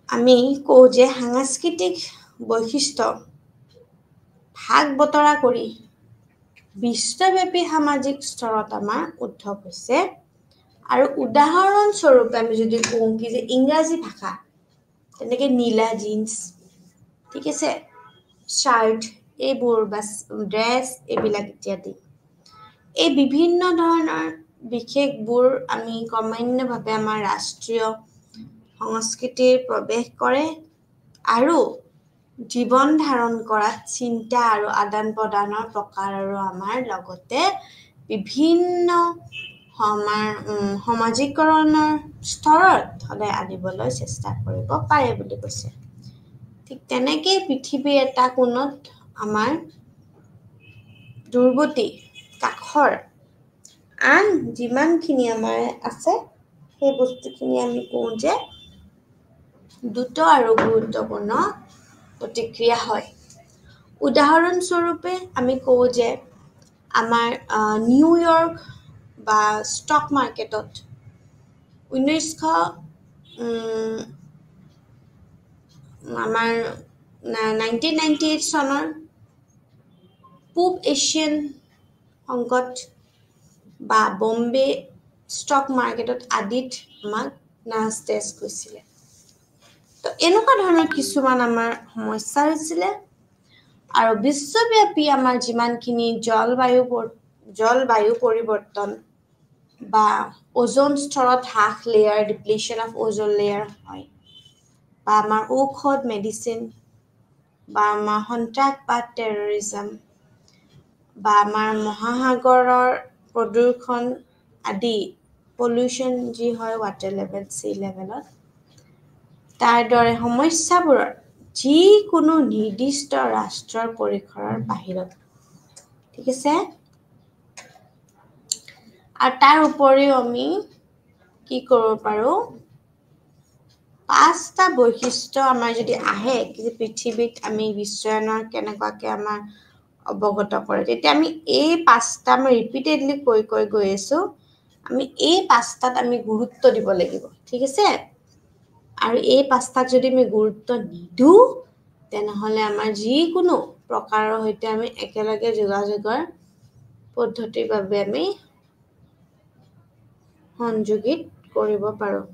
[SPEAKER 1] আমি কওঁ যে সাংস্কৃতিক বৈশিষ্ট্য ভাগ বতৰা কৰি বিশ্বব্যাপী সামাজিক স্তৰত আমাৰ উদ্ভৱ হৈছে আৰু উদাহৰণস্বৰূপে আমি যদি কওঁ কি যে ইংৰাজী ভাষা তেনেকৈ নীলা জিন্স ঠিক আছে শাৰ্ট এইবোৰ বা ড্ৰেছ এইবিলাক ইত্যাদি এই বিভিন্ন ধৰণৰ বিশেষবোৰ আমি ক্ৰমান্বয়ভাৱে আমাৰ ৰাষ্ট্ৰীয় সংস্কৃতিৰ প্ৰৱেশ কৰে আৰু জীৱন ধাৰণ কৰাত চিন্তা আৰু আদান প্ৰদানৰ প্ৰকাৰ আৰু আমাৰ লগতে বিভিন্ন সামাজিকৰণৰ স্তৰত সদায় আনিবলৈ চেষ্টা কৰিব পাৰে বুলি কৈছে। ঠিক তেনেকেই পৃথিৱীৰ এটা কোণত আমাৰ দূৰৱৰ্তী কাষৰ আন যিমানখিনি আমাৰ আছে সেই বস্তুখিনি আমি কওঁ যে দ্ৰুত আৰু গুৰুত্বপূৰ্ণ প্ৰতিক্ৰিয়া হয়। উদাহৰণস্বৰূপে আমি কওঁ যে আমাৰ নিউয়ৰ্ক বা ষ্টক মাৰ্কেটত 1998 চনৰ পূব এছিয়ান সংকট বা বম্বে ষ্টক মাৰ্কেটত আদিত আমাক নাছ গৈছিলে। তো এনেকুৱা ধৰণৰ কিছুমান আমাৰ সমস্যা হৈছিলে আৰু বিশ্বব্যাপী আমাৰ যিমানখিনি জলবায়ু পৰিৱৰ্তন বা ওজন স্তৰত হ্ৰাস লেয়াৰ ডিপ্লিশ্যন অফ ওজন লেয়াৰ হয় বা আমাৰ ঔষধ মেডিচিন বা আমাৰ সন্ত্ৰাসবাদ টেৰৰিজম বা আমাৰ মহাসাগৰৰ প্ৰদূষণ আদি পলিউশ্যন যি হয় ৱাটাৰ লেভেল চি লেভেলত তাৰ দৰে সমস্যাবোৰৰ যিকোনো নিৰ্দিষ্ট ৰাষ্ট্ৰৰ পৰিসৰৰ বাহিৰত ঠিক আছে। আৰু তাৰ উপৰিও আমি কি কৰিব পাৰোঁ 5টা বৈশিষ্ট্য আমাৰ যদি আহে যে পৃথিৱীত আমি বিশ্বায়নৰ কেনেকুৱাকৈ আমাৰ অৱগত কৰে তেতিয়া আমি এই 5টা আমি ৰিপিটেডলি কৈ গৈ আছোঁ আমি এই 5টাত আমি গুৰুত্ব দিব লাগিব ঠিক আছে। আৰু এই 5টাক যদি আমি গুৰুত্ব নিদিওঁ তেনেহ'লে আমাৰ যিকোনো প্ৰকাৰৰ সৈতে আমি একেলগে যোগাযোগৰ পদ্ধতিৰ বাবে আমি সংযোগিত কৰিব পাৰোঁ।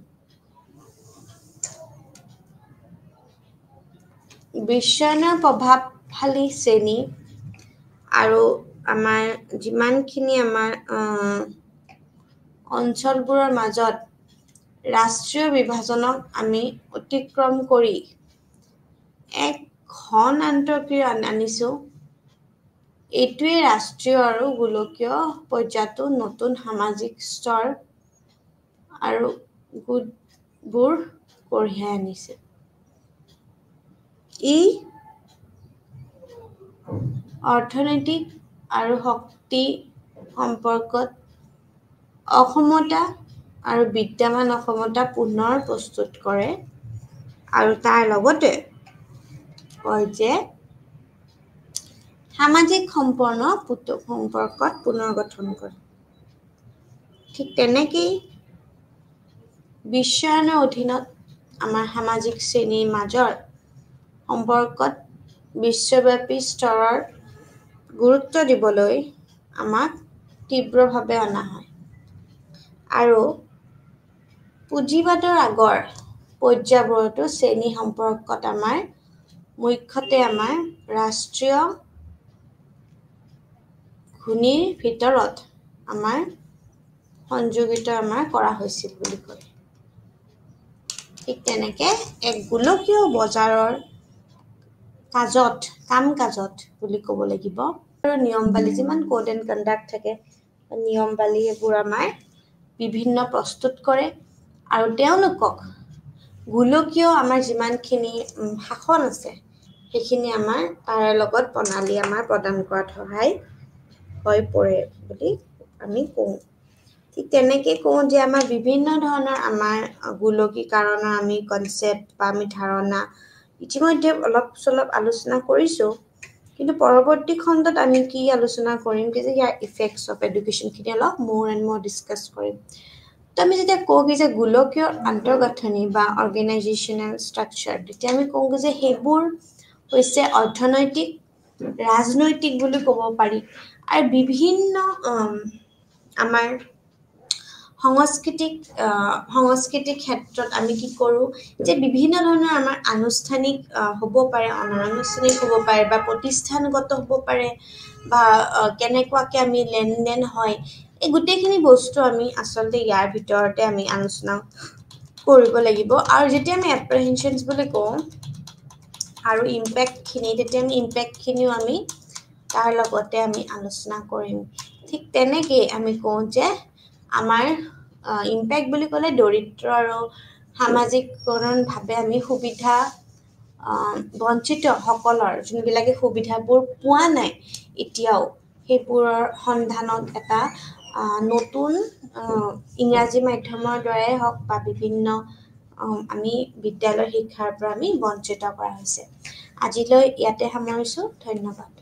[SPEAKER 1] বিশ্বায়নৰ প্ৰভাৱশালী শ্ৰেণী আৰু আমাৰ যিমানখিনি আমাৰ অঞ্চলবোৰৰ মাজত ৰাষ্ট্ৰীয় বিভাজনক আমি অতিক্ৰম কৰি এক ঘন আন্তঃক্ৰিয়া আনিছোঁ। এইটোৱে ৰাষ্ট্ৰীয় আৰু গোলকীয় পৰ্যায়তো নতুন সামাজিক স্তৰ আৰু গোটবোৰ কঢ়িয়াই আনিছে। ই অৰ্থনৈতিক আৰু শক্তি সম্পৰ্কত অসমতা আৰু বিদ্যমান অসমতা পুনৰ প্ৰস্তুত কৰে আৰু তাৰ লগতে কয় যে সামাজিক সম্পৰ্কত পুনৰ্গঠন কৰে। ঠিক তেনেকেই বিশ্বায়নৰ অধীনত আমাৰ সামাজিক শ্ৰেণীৰ মাজৰ সম্পৰ্কত বিশ্বব্যাপী স্তৰৰ গুৰুত্ব দিবলৈ আমাক তীব্ৰভাৱে অনা হয় আৰু পুঁজিবাদৰ আগৰ পৰ্যায়বোৰতো শ্ৰেণী সম্পৰ্কত আমাৰ মুখ্যতে আমাৰ ৰাষ্ট্ৰীয় ঘূৰ্ণিৰ ভিতৰত আমাৰ সংযোজিত আমাৰ কৰা হৈছিল বুলি কয়। ঠিক তেনেকে এক গোলকীয় বজাৰৰ কাম কাজত বুলি ক'ব লাগিব আৰু নিয়মবালি যিমান কোড এণ্ড কণ্ডাক্ট থাকে নিয়মবালি এইবোৰ আমাৰ বিভিন্ন প্ৰস্তুত কৰে আৰু তেওঁলোকক গোলকীয় আমাৰ যিমানখিনি শাসন আছে সেইখিনি আমাৰ তাৰ লগত প্ৰণালী আমাৰ প্ৰদান কৰাত সহায় হৈ পৰে বুলি আমি কওঁ। ঠিক তেনেকৈ কওঁ যে আমাৰ বিভিন্ন ধৰণৰ আমাৰ গোলকীকৰণৰ আমি কনচেপ্ট বা আমি ধাৰণা ইতিমধ্যে অলপ চলপ আলোচনা কৰিছোঁ কিন্তু পৰৱৰ্তী খণ্ডত আমি কি আলোচনা কৰিম যে ইয়াৰ ইফেক্টছ অফ এডুকেশ্যনখিনি অলপ মোৰ ডিছকাছ কৰিম। তো আমি যেতিয়া কওঁ কি যে গোলকীয় আন্তঃগাঁথনি বা অৰ্গেনাইজেশ্যনেল ষ্ট্ৰাকচাৰ তেতিয়া আমি কওঁ যে সেইবোৰ হৈছে অৰ্থনৈতিক ৰাজনৈতিক বুলি ক'ব পাৰি আৰু বিভিন্ন আমাৰ সংস্কৃতিক ক্ষেত্ৰত আমি কি কৰোঁ যে বিভিন্ন ধৰণৰ আমাৰ আনুষ্ঠানিক হ'ব পাৰে অনানুষ্ঠানিক হ'ব পাৰে বা প্ৰতিষ্ঠানগত হ'ব পাৰে বা কেনেকুৱাকৈ আমি লেনদেন হয় এই গোটেইখিনি বস্তু আমি আচলতে ইয়াৰ ভিতৰতে আমি আলোচনা কৰিব লাগিব আৰু যেতিয়া আমি এপ্ৰিহেনশনছ বুলি কওঁ আৰু ইম্পেক্টখিনি তেতিয়া আমি ইম্পেক্টখিনিও আমি তাৰ লগতে আমি আলোচনা কৰিম ঠিক তেনেকৈ আমি কওঁ যে আমাৰ ইম্পেক্ট বুলি ক'লে দৰিদ্ৰ আৰু সামাজিকৰণভাৱে আমি সুবিধা বঞ্চিত সকলৰ যোনবিলাকে সুবিধাবোৰ পোৱা নাই এতিয়াও সেইবোৰৰ সন্ধানত এটা নতুন ইংৰাজী মাধ্যমৰ দ্বাৰাই হওক বা বিভিন্ন আমি বিদ্যালয় শিক্ষাৰ পৰা আমি বঞ্চিত কৰা হৈছে আজিলৈ ইয়াতে সামৰিছোঁ ধন্যবাদ